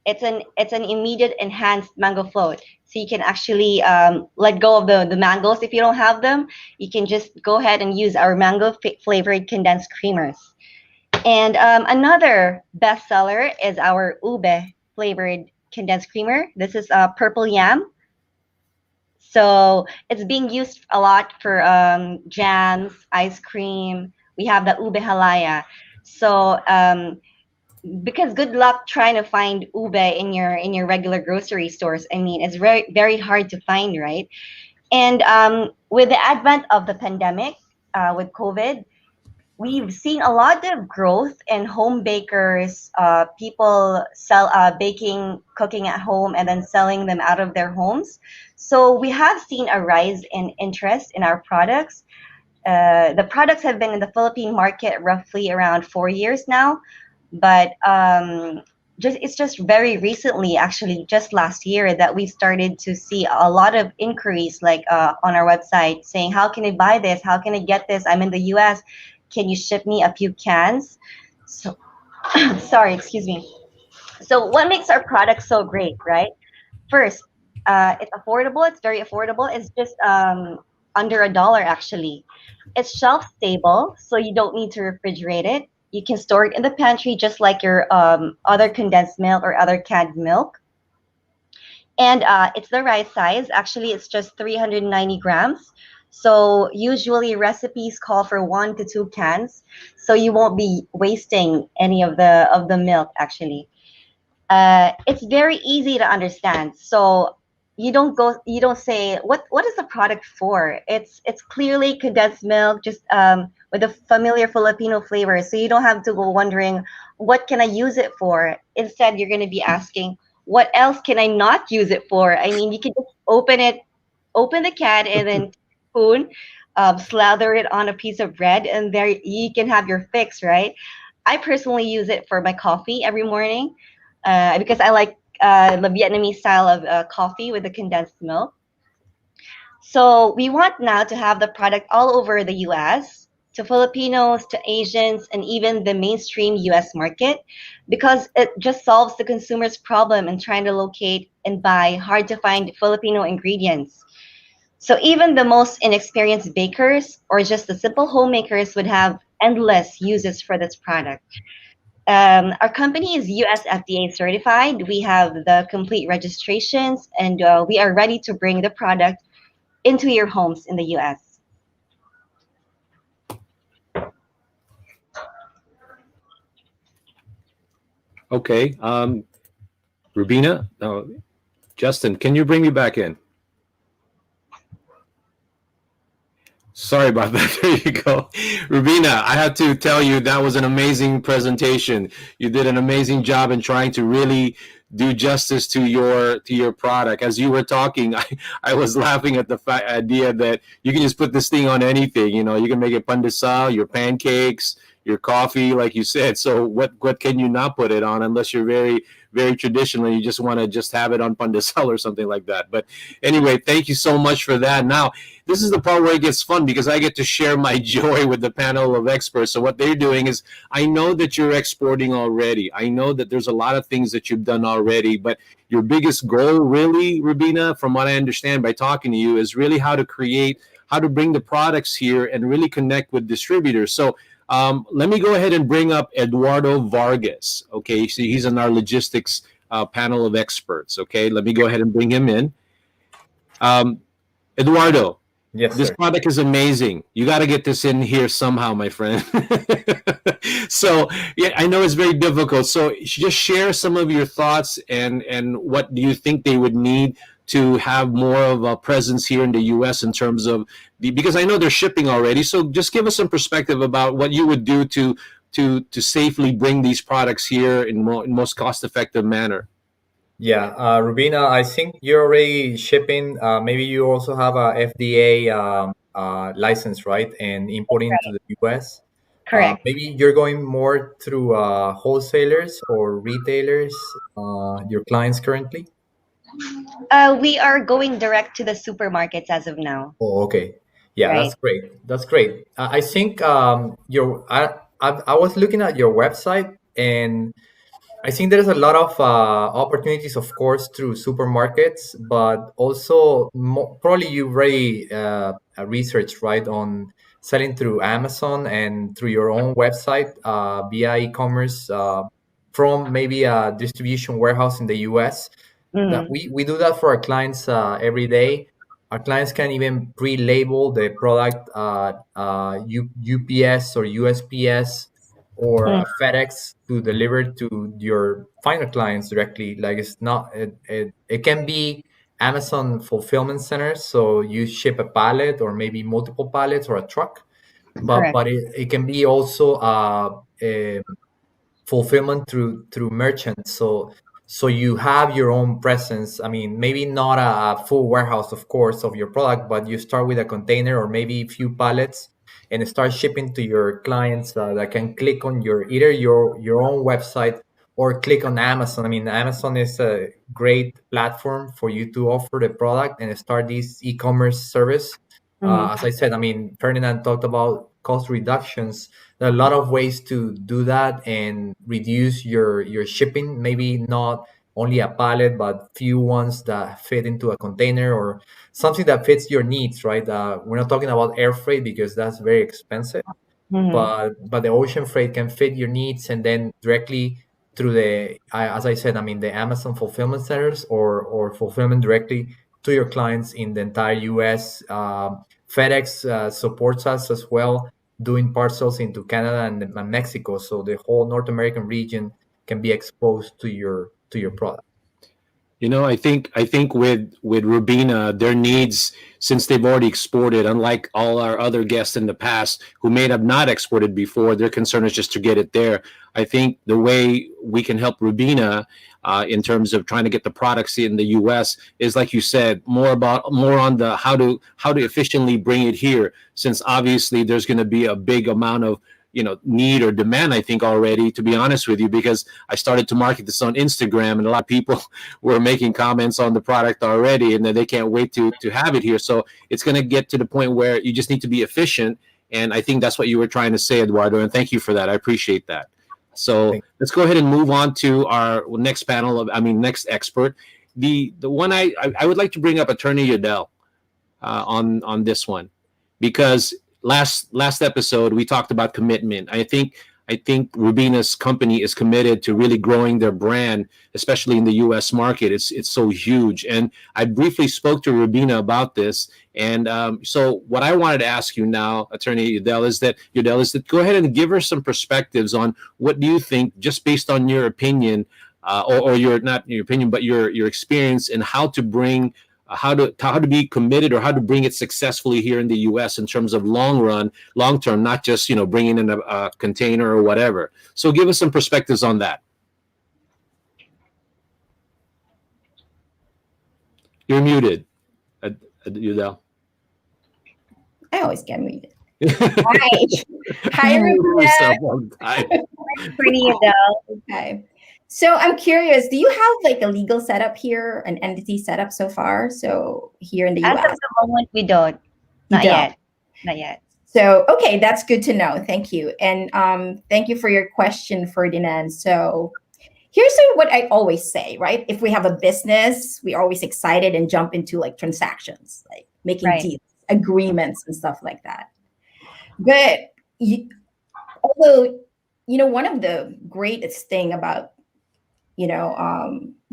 it's an immediate enhanced mango float. So you can actually let go of the mangoes if you don't have them. You can just go ahead and use our mango flavored condensed creamers. And another bestseller is our ube flavored condensed creamer. This is purple yam. So it's being used a lot for jams, ice cream. We have the ube halaya. So because good luck trying to find ube in your regular grocery stores. I mean, it's very hard to find, right? And with the advent of the pandemic, with COVID, we've seen a lot of growth in home bakers, people baking, cooking at home, and then selling them out of their homes. So we have seen a rise in interest in our products. The products have been in the Philippine market roughly around 4 years now, but it's just very recently, actually just last year, that we started to see a lot of inquiries, like on our website, saying, how can I buy this? How can I get this? I'm in the US. Can you ship me a few cans? So, sorry, excuse me. So what makes our product so great, right? First, it's affordable. It's very affordable. It's just under $1, actually. It's shelf stable, so you don't need to refrigerate it. You can store it in the pantry just like your other condensed milk or other canned milk. And it's the right size. Actually, it's just 390 grams. So usually recipes call for 1 to 2 cans, so you won't be wasting any of the milk, actually. It's very easy to understand. So you don't say what is the product for. It's clearly condensed milk, just with a familiar Filipino flavor. So you don't have to go wondering, what can I use it for? Instead, you're going to be asking, what else can I not use it for? I mean, you can just open the can, and then spoon, slather it on a piece of bread, and there you can have your fix, right? I personally use it for my coffee every morning because I like the Vietnamese style of coffee with the condensed milk. So we want now to have the product all over the US, to Filipinos, to Asians, and even the mainstream US market, because it just solves the consumer's problem in trying to locate and buy hard to find Filipino ingredients. So even the most inexperienced bakers or just the simple homemakers would have endless uses for this product. Our company is US FDA certified. We have the complete registrations, and we are ready to bring the product into your homes in the US. Okay. Rubina, Justin, can you bring me back in? Sorry about that. There you go. Rubina, I have to tell you, that was an amazing presentation. You did an amazing job in trying to really do justice to your product. As you were talking, I was laughing at the idea that you can just put this thing on anything. You know, you can make it pandesal, your pancakes, your coffee, like you said. So what can you not put it on, unless you're very, very traditional, you just want to just have it on pandesal or something like that. But anyway, thank you so much for that. Now, this is the part where it gets fun, because I get to share my joy with the panel of experts. So what they're doing is, I know that you're exporting already. I know that there's a lot of things that you've done already, but your biggest goal, really, Rubina, from what I understand by talking to you, is really how to bring the products here and really connect with distributors. So let me go ahead and bring up Eduardo Vargas. Okay, so he's in our logistics panel of experts. Okay, let me go ahead and bring him in. Eduardo, yes, this sir. product is amazing. You got to get this in here somehow, my friend. So yeah, I know it's very difficult. So just share some of your thoughts, and what do you think they would need to have more of a presence here in the U.S. in terms of because I know they're shipping already. So just give us some perspective about what you would do to safely bring these products here in most cost-effective manner. Yeah, Rubina, I think you're already shipping. Maybe you also have a FDA license, right? And importing to the US. Correct. Maybe you're going more through wholesalers or retailers, your clients currently? We are going direct to the supermarkets as of now. Oh, okay. Yeah, Right. that's great. That's great. I think I was looking at your website, and I think there's a lot of opportunities, of course, through supermarkets, but also probably you already researched, right, on selling through Amazon and through your own website via e-commerce from maybe a distribution warehouse in the US. That Mm, we do that for our clients every day. Our clients can even pre-label the product UPS or USPS or mm, FedEx to deliver to your final clients directly. Like it's not, it can be Amazon fulfillment centers. So you ship a pallet or maybe multiple pallets or a truck, but correct. it can be also a fulfillment through merchants. So you have your own presence. I mean, maybe not a full warehouse, of course, of your product, but you start with a container or maybe a few pallets and start shipping to your clients that can click on either your own website or click on Amazon. I mean, Amazon is a great platform for you to offer the product and start this e-commerce service. Mm, As I said, I mean, Ferdinand talked about cost reductions. There are a lot of ways to do that and reduce your shipping. Maybe not only a pallet, but few ones that fit into a container or something that fits your needs. Right? We're not talking about air freight because that's very expensive, mhm, but the ocean freight can fit your needs and then directly through as I said, I mean the Amazon fulfillment centers or fulfillment directly to your clients in the entire US. FedEx supports us as well, doing parcels into Canada and Mexico, so the whole North American region can be exposed to your product. I think with Rubina, their needs, since they've already exported, unlike all our other guests in the past who may have not exported before, their concern is just to get it there. I think the way we can help Rubina in terms of trying to get the products in the U.S. is, like you said, more on the how to efficiently bring it here. Since obviously there's going to be a big amount of need or demand, I think, already, to be honest with you, because I started to market this on Instagram and a lot of people were making comments on the product already, and then they can't wait to have it here. So it's going to get to the point where you just need to be efficient, and I think that's what you were trying to say, Eduardo, and thank you for that. I appreciate that. So let's go ahead and move on to our next next expert. The one I would like to bring up Attorney Yudel on this one, because last episode we talked about commitment. I think Rubina's company is committed to really growing their brand, especially in the U.S. market. It's so huge, and I briefly spoke to Rubina about this. And so, what I wanted to ask you now, Attorney Yudel, is that go ahead and give her some perspectives on what do you think, just based on your opinion, or your not your opinion, but your experience, and how to bring how to be committed, or how to bring it successfully here in the U.S. in terms of long term, not just bringing in a container or whatever. So give us some perspectives on that. You're muted, Yudel. I always get muted. Hi. Hi, everyone. Pretty Adele. Okay. So I'm curious, do you have like a legal setup here, an entity setup so far? So here in the As US? of the moment, we don't. Not yet. Not yet. So, okay, that's good to know. Thank you. And thank you for your question, Ferdinand. So here's what I always say, right? If we have a business, we're always excited and jump into like transactions, like making deals, agreements and stuff like that. But although, one of the greatest thing about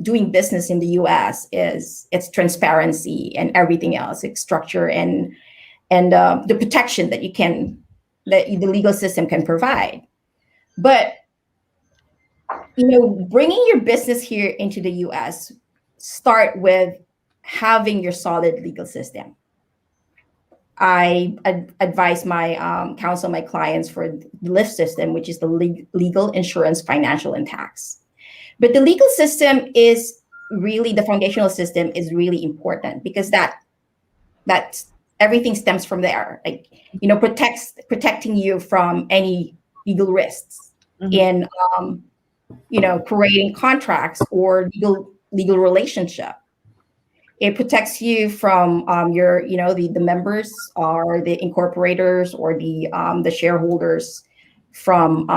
doing business in the U.S. is its transparency and everything else, its structure and the protection that the legal system can provide. But bringing your business here into the U.S. start with having your solid legal system. I advise my counsel my clients for the LIF system, which is the legal, insurance, financial, and tax. But the legal system is really, the foundational system is really important, because that everything stems from there. Like, protecting you from any legal risks in, creating contracts or legal relationship. It protects you from the members or the incorporators or the shareholders from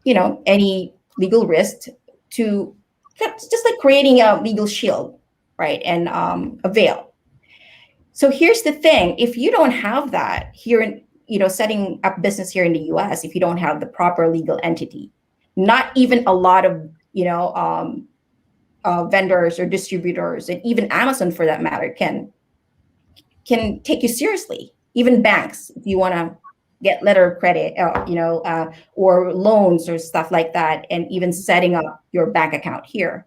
any legal risk to just like creating a legal shield, right? And a veil. So here's the thing: if you don't have that here in, setting up business here in the U.S., if you don't have the proper legal entity, not even a lot of vendors or distributors, and even Amazon for that matter, can take you seriously. Even banks, if you want to get letter of credit, or loans or stuff like that, and even setting up your bank account here.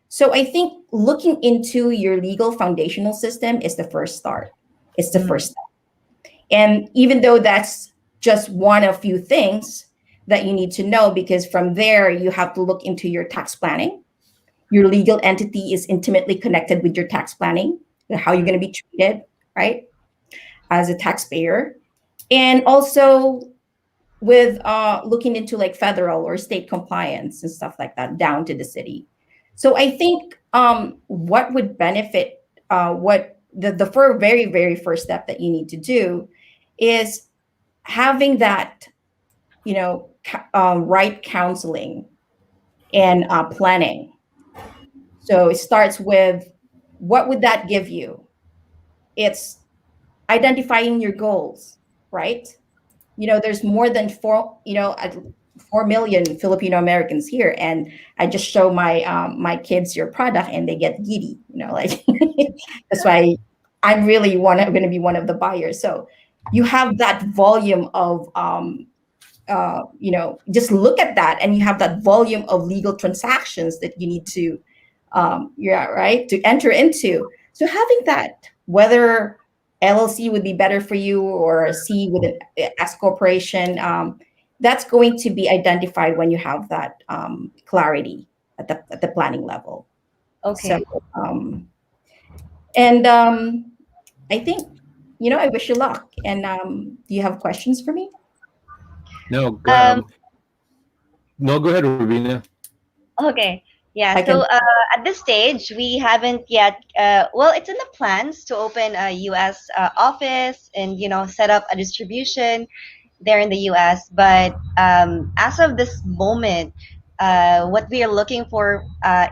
So I think looking into your legal foundational system is the first start. It's the first step. And even though that's just one of few things that you need to know, because from there you have to look into your tax planning. Your legal entity is intimately connected with your tax planning, how you're going to be treated, right, as a taxpayer. And also with looking into like federal or state compliance and stuff like that down to the city. So I think what would benefit, what the very, very first step that you need to do is having that, right counseling and planning. So it starts with, what would that give you? It's identifying your goals, right? There's more than 4 million Filipino Americans here, and I just show my kids your product and they get giddy, like that's why I'm really going to be one of the buyers. So you have that volume of just look at that, and you have that volume of legal transactions that you need to to enter into. So having that, whether LLC would be better for you or a C with an S corporation, that's going to be identified when you have that clarity at the planning level. Okay. So, I think, I wish you luck. And do you have questions for me? No, no, go ahead, Rubina. Okay. Yeah. I So can- at this stage, we haven't yet. Well, it's in the plans to open a U.S. Office and set up a distribution there in the U.S. But as of this moment, what we are looking for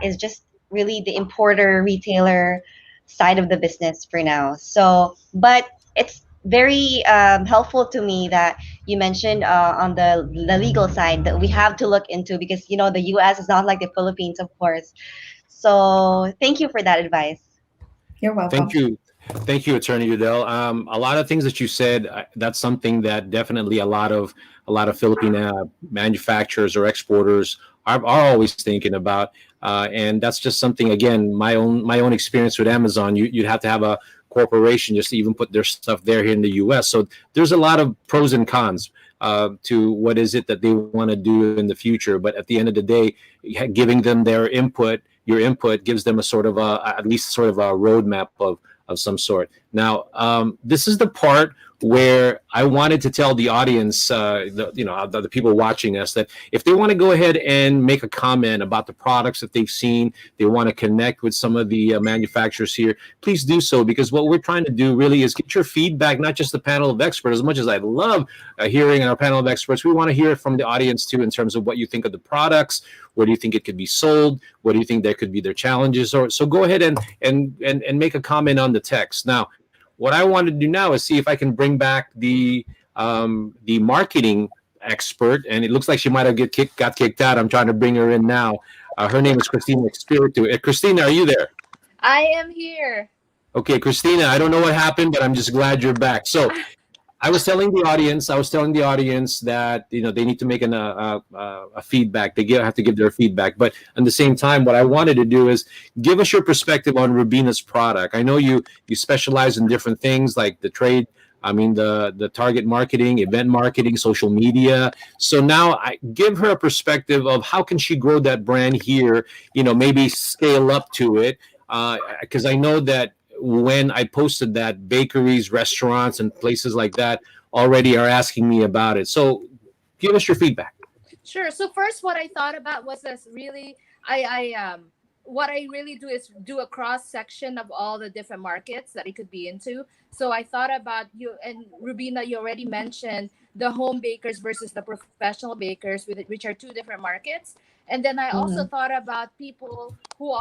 is just really the importer retailer side of the business for now. So, but it's very helpful to me that you mentioned on the legal side that we have to look into, because the U.S. is not like the Philippines, of course. So thank you for that advice. You're welcome. Thank you, Attorney Udell. A lot of things that you said, that's something that definitely a lot of Filipino manufacturers or exporters are always thinking about, and that's just something. Again, my own experience with Amazon. You'd have to have a corporation just to even put their stuff there here in the U.S. So there's a lot of pros and cons to what is it that they want to do in the future. But at the end of the day, giving them their input, your input, gives them a sort of at least sort of a roadmap of some sort. Now, this is the part where I wanted to tell the audience, the people watching us, that if they want to go ahead and make a comment about the products that they've seen, they want to connect with some of the manufacturers here, please do so, because what we're trying to do really is get your feedback, not just the panel of experts. As much as I love hearing our panel of experts, we want to hear from the audience too, in terms of what you think of the products. Where do you think it could be sold? What do you think there could be their challenges? So go ahead and make a comment on the text. Now, what I want to do now is see if I can bring back the marketing expert, and it looks like she might have got kicked out. I'm trying to bring her in now. Her name is Christina Espiritu. Christina, are you there? I am here. Okay, Christina, I don't know what happened, but I'm just glad you're back. So I was telling the audience that they need to make a feedback. They have to give their feedback. But at the same time, what I wanted to do is give us your perspective on Rubina's product. I know you specialize in different things like the trade. I mean, the target marketing, event marketing, social media. So now I give her a perspective of how can she grow that brand here. Maybe scale up to it, because I know that when I posted that, bakeries, restaurants, and places like that already are asking me about it. So give us your feedback. Sure. So first, what I thought about was this really, what I really do is do a cross section of all the different markets that it could be into. So I thought about you, and Rubina, you already mentioned the home bakers versus the professional bakers, which are two different markets. And then I also thought about people who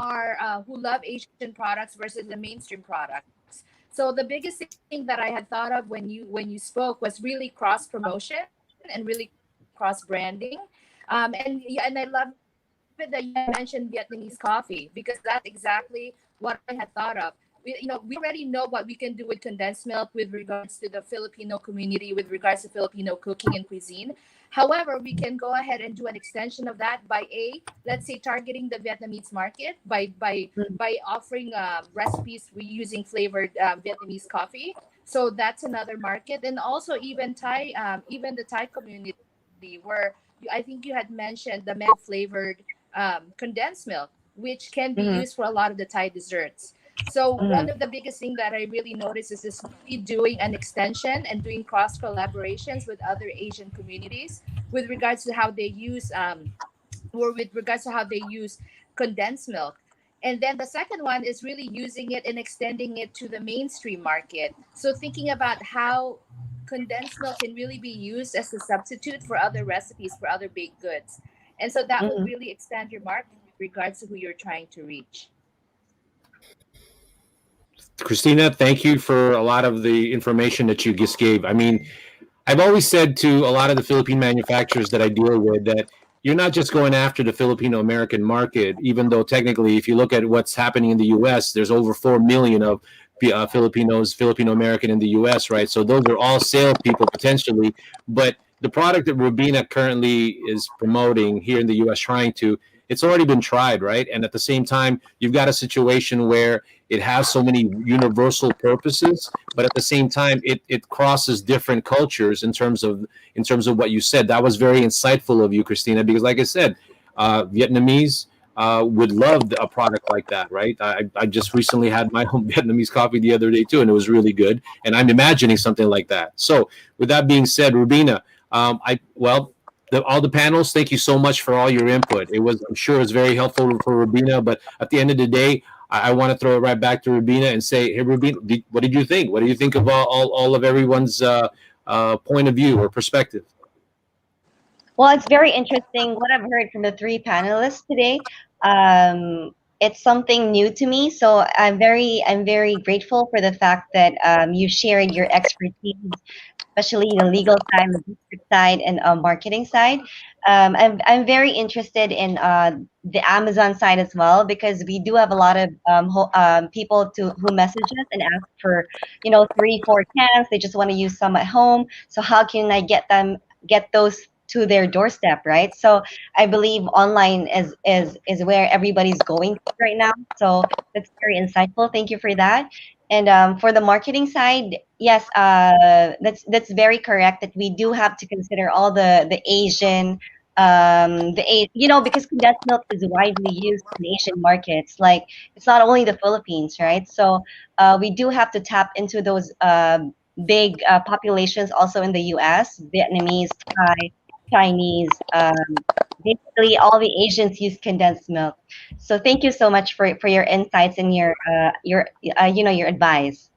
love Asian products versus the mainstream products. So the biggest thing that I had thought of when you spoke was really cross promotion and really cross branding. And I love it that you mentioned Vietnamese coffee, because that's exactly what I had thought of. We already know what we can do with condensed milk with regards to the Filipino community, with regards to Filipino cooking and cuisine. However, we can go ahead and do an extension of that by let's say, targeting the Vietnamese market by offering recipes using flavored Vietnamese coffee. So that's another market, and also even the Thai community, where I think you had mentioned the mango flavored condensed milk, which can be used for a lot of the Thai desserts. So one of the biggest thing that I really noticed is this really doing an extension and doing cross collaborations with other Asian communities with regards to how they use condensed milk. And then the second one is really using it and extending it to the mainstream market. So thinking about how condensed milk can really be used as a substitute for other recipes, for other baked goods. And so that will really expand your market with regards to who you're trying to reach. Christina, thank you for a lot of the information that you just gave. I mean, I've always said to a lot of the Philippine manufacturers that I deal with that you're not just going after the Filipino American market, even though technically, if you look at what's happening in the US, there's over 4 million of Filipino American in the US, right? So those are all salespeople potentially. But the product that Rubina currently is promoting here in the US, it's already been tried, right? And at the same time, you've got a situation where it has so many universal purposes, but at the same time, it crosses different cultures in terms of what you said. That was very insightful of you, Christina, because like I said, Vietnamese would love a product like that, right? I just recently had my own Vietnamese coffee the other day too, and it was really good. And I'm imagining something like that. So with that being said, Rubina, all the panels, thank you so much for all your input. I'm sure it's very helpful for Rubina, but at the end of the day, I want to throw it right back to Rubina and say, hey, Rubina, what did you think? What do you think of all of everyone's point of view or perspective? Well, it's very interesting what I've heard from the three panelists today. It's something new to me, so I'm very grateful for the fact that you shared your expertise, especially the legal side, logistics side, and marketing side. I'm very interested in the Amazon side as well, because we do have a lot of people who message us and ask for 3-4 cans. They just want to use some at home. So how can I get those to their doorstep, right? So I believe online is where everybody's going right now. So that's very insightful. Thank you for that. And for the marketing side, yes, that's very correct that we do have to consider all the Asian, because condensed milk is widely used in Asian markets. Like, it's not only the Philippines, right? So we do have to tap into those big populations also in the US, Vietnamese, Thai, Chinese, basically all the Asians use condensed milk. So thank you so much for your insights and your advice.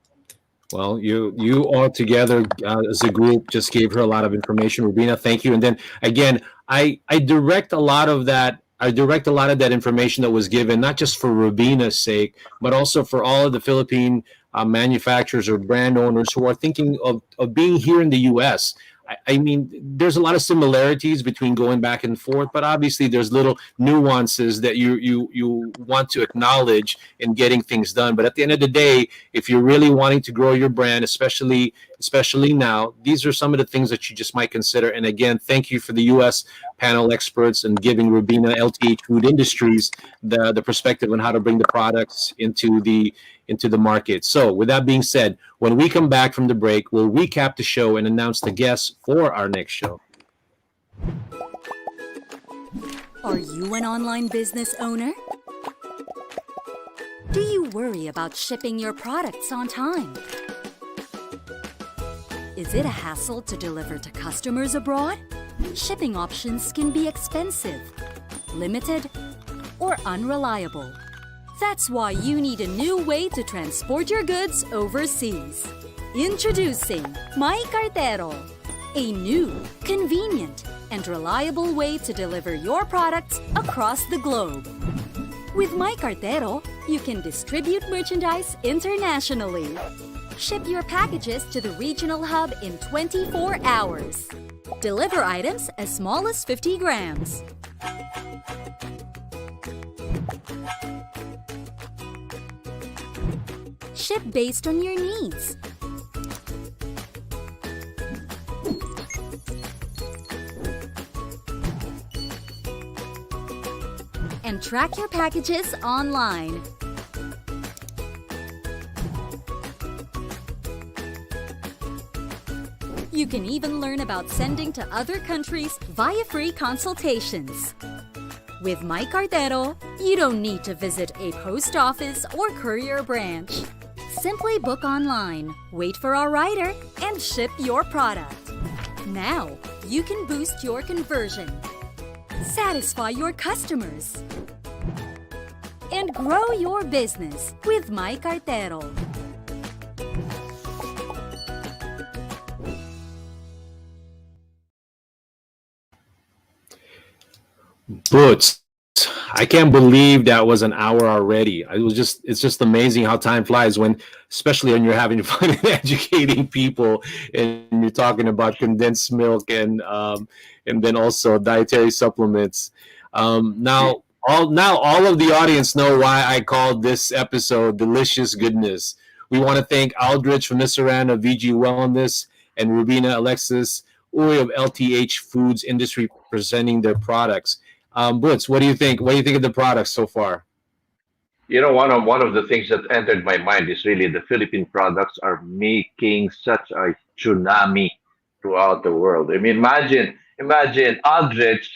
Well, you all together as a group just gave her a lot of information, Rubina. Thank you. And then again, I direct a lot of that information that was given, not just for Rubina's sake, but also for all of the Philippine manufacturers or brand owners who are thinking of being here in the U.S. I mean, there's a lot of similarities between going back and forth, but obviously there's little nuances that you want to acknowledge in getting things done. But at the end of the day, if you're really wanting to grow your brand, especially now, these are some of the things that you just might consider. And again, thank you for the U.S. panel experts and giving Rubina, LTH Food Industries, the perspective on how to bring the products into the market. So with that being said, when we come back from the break, we'll recap the show and announce the guests for our next show. Are you an online business owner? Do you worry about shipping your products on time? Is it a hassle to deliver to customers abroad? Shipping options can be expensive, limited, or unreliable. That's why you need a new way to transport your goods overseas. Introducing My Cartero, A new, convenient, and reliable way to deliver your products across the globe. With My Cartero, you can distribute merchandise internationally. Ship your packages to the regional hub in 24 hours. Deliver items as small as 50 grams. Ship based on your needs. And track your packages online. You can even learn about sending to other countries via free consultations. With My Cartero, you don't need to visit a post office or courier branch. Simply book online, wait for our rider, and ship your product. Now, you can boost your conversion, satisfy your customers, and grow your business with My Cartero. Boots, I can't believe that was an hour already. It's just amazing how time flies especially when you're having fun and educating people, and you're talking about condensed milk and then also dietary supplements. Now all of the audience know why I called this episode Delicious Goodness. We want to thank Aldrich from Nissaran of VG Wellness and Rubina Alexis Uy of LTH Foods Industry presenting their products. Butz, what do you think? What do you think of the products so far? One of the things that entered my mind is really the Philippine products are making such a tsunami throughout the world. I mean, imagine Aldrich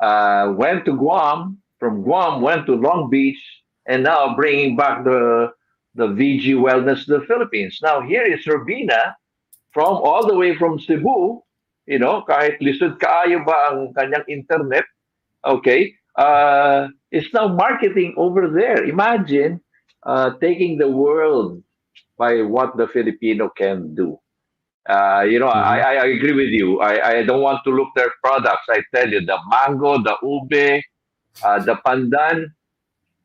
went to Guam, from Guam went to Long Beach, and now bringing back the VG Wellness to the Philippines. Now here is Robina from all the way from Cebu. Kahit lisod kaayo ba ang kanyang internet, okay, is now marketing over there. Imagine taking the world by what the Filipino can do. I agree with you. I don't want to look their products. I tell you, the mango, the ube, the pandan.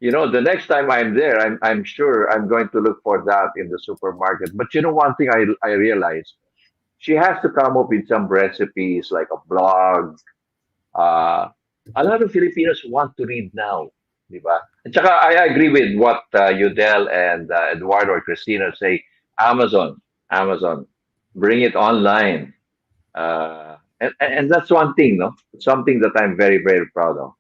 The next time I'm there, I'm sure I'm going to look for that in the supermarket. But one thing I realized, she has to come up with some recipes like a blog. A lot of Filipinos want to read now, di ba? At saka I agree with what Yudel and Eduardo or Christina say. Amazon, bring it online, and that's one thing, no? Something that I'm very, very proud of.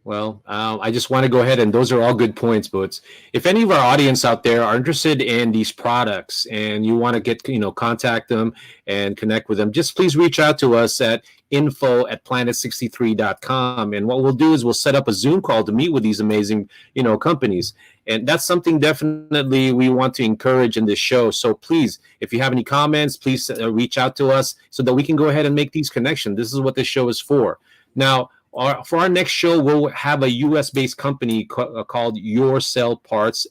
Well, I just want to go ahead, and those are all good points, Boots. If any of our audience out there are interested in these products and you want to get, contact them and connect with them, just please reach out to us at info@planet63.com. And what we'll do is we'll set up a Zoom call to meet with these amazing, companies. And that's something definitely we want to encourage in this show. So please, if you have any comments, please reach out to us so that we can go ahead and make these connections. This is what this show is for. Now, for our next show, we'll have a U.S.-based company called Your Cell Parts.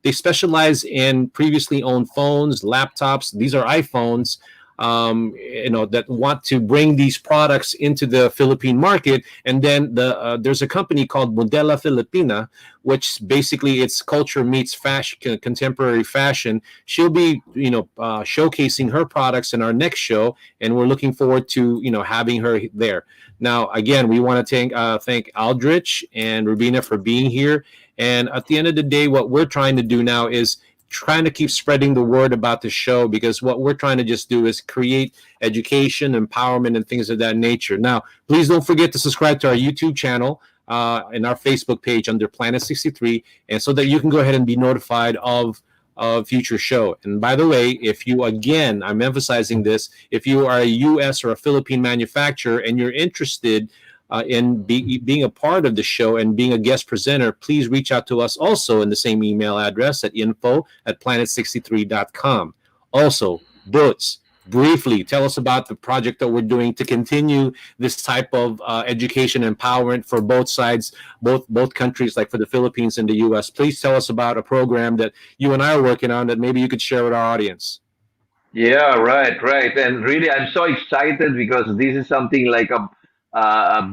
They specialize in previously owned phones, laptops. These are iPhones, that want to bring these products into the Philippine market. And then there's a company called Modela Filipina, which basically it's culture meets fashion, contemporary fashion. She'll be, showcasing her products in our next show, and we're looking forward to, having her there. Now, again, we want to thank Aldrich and Rubina for being here. And at the end of the day, what we're trying to do now is trying to keep spreading the word about the show, because what we're trying to just do is create education, empowerment, and things of that nature. Now, please don't forget to subscribe to our YouTube channel and our Facebook page under Planet 63, and so that you can go ahead and be notified of future show. And by the way, if you, again, I'm emphasizing this, if you are a U.S. or a Philippine manufacturer and you're interested in being a part of the show and being a guest presenter, please reach out to us also in the same email address at info@planet63.com. Also, Boots, briefly tell us about the project that we're doing to continue this type of education empowerment for both sides, both countries, like for the Philippines and the U.S. Please tell us about a program that you and I are working on that maybe you could share with our audience. Yeah, right. And really, I'm so excited because this is something like a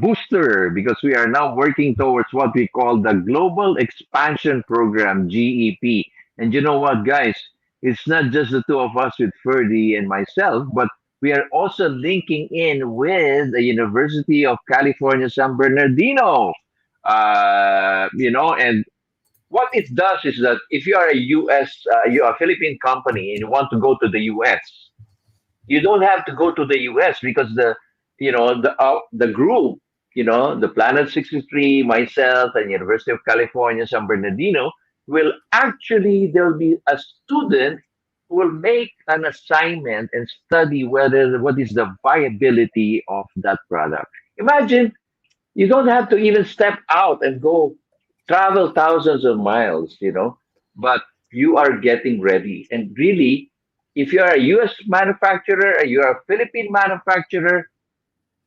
booster because we are now working towards what we call the Global Expansion Program, GEP. And you know what, guys? It's not just the two of us with Ferdy and myself, but we are also linking in with the University of California, San Bernardino. And what it does is that if you are a you are a Philippine company and you want to go to the US, you don't have to go to the US because the group, the Planet 63, myself, and University of California, San Bernardino, will actually there'll be a student who will make an assignment and study what is the viability of that product. Imagine you don't have to even step out and go travel thousands of miles, but you are getting ready. And really, if you're a US manufacturer or you're a Philippine manufacturer,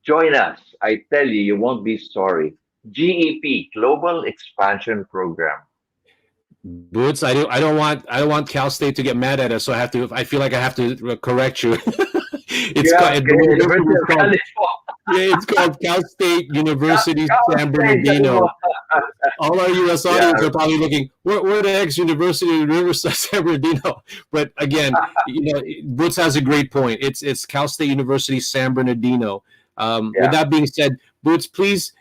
join us. I tell you, you won't be sorry. GEP, Global Expansion Program. Boots, I don't want Cal State to get mad at us, so I feel like I have to correct you. It's Yeah, called, okay. University of California. yeah, it's called Cal State University Cal San State, Bernardino. All our U.S. audience yeah. are probably looking, where the heck's University of Riverside San Bernardino? But again, Boots has a great point. It's Cal State University San Bernardino. With that being said, Boots, please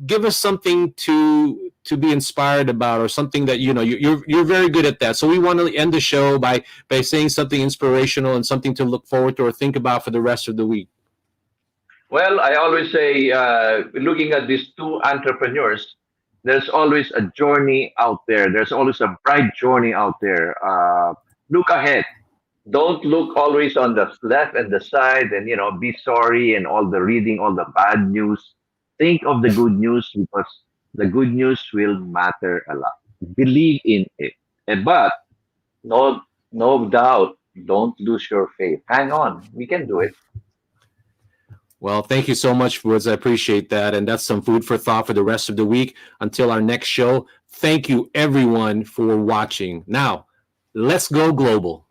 give us something to be inspired about, or something that you're very good at that. So we want to end the show by saying something inspirational and something to look forward to or think about for the rest of the week. Well, I always say, looking at these two entrepreneurs, there's always a journey out there. There's always a bright journey out there. Look ahead. Don't look always on the left and the side and, be sorry and all the reading, all the bad news. Think of the good news because the good news will matter a lot. Believe in it. But no doubt, don't lose your faith. Hang on. We can do it. Well, thank you so much, Woods. I appreciate that. And that's some food for thought for the rest of the week. Until our next show, thank you, everyone, for watching. Now, let's go global.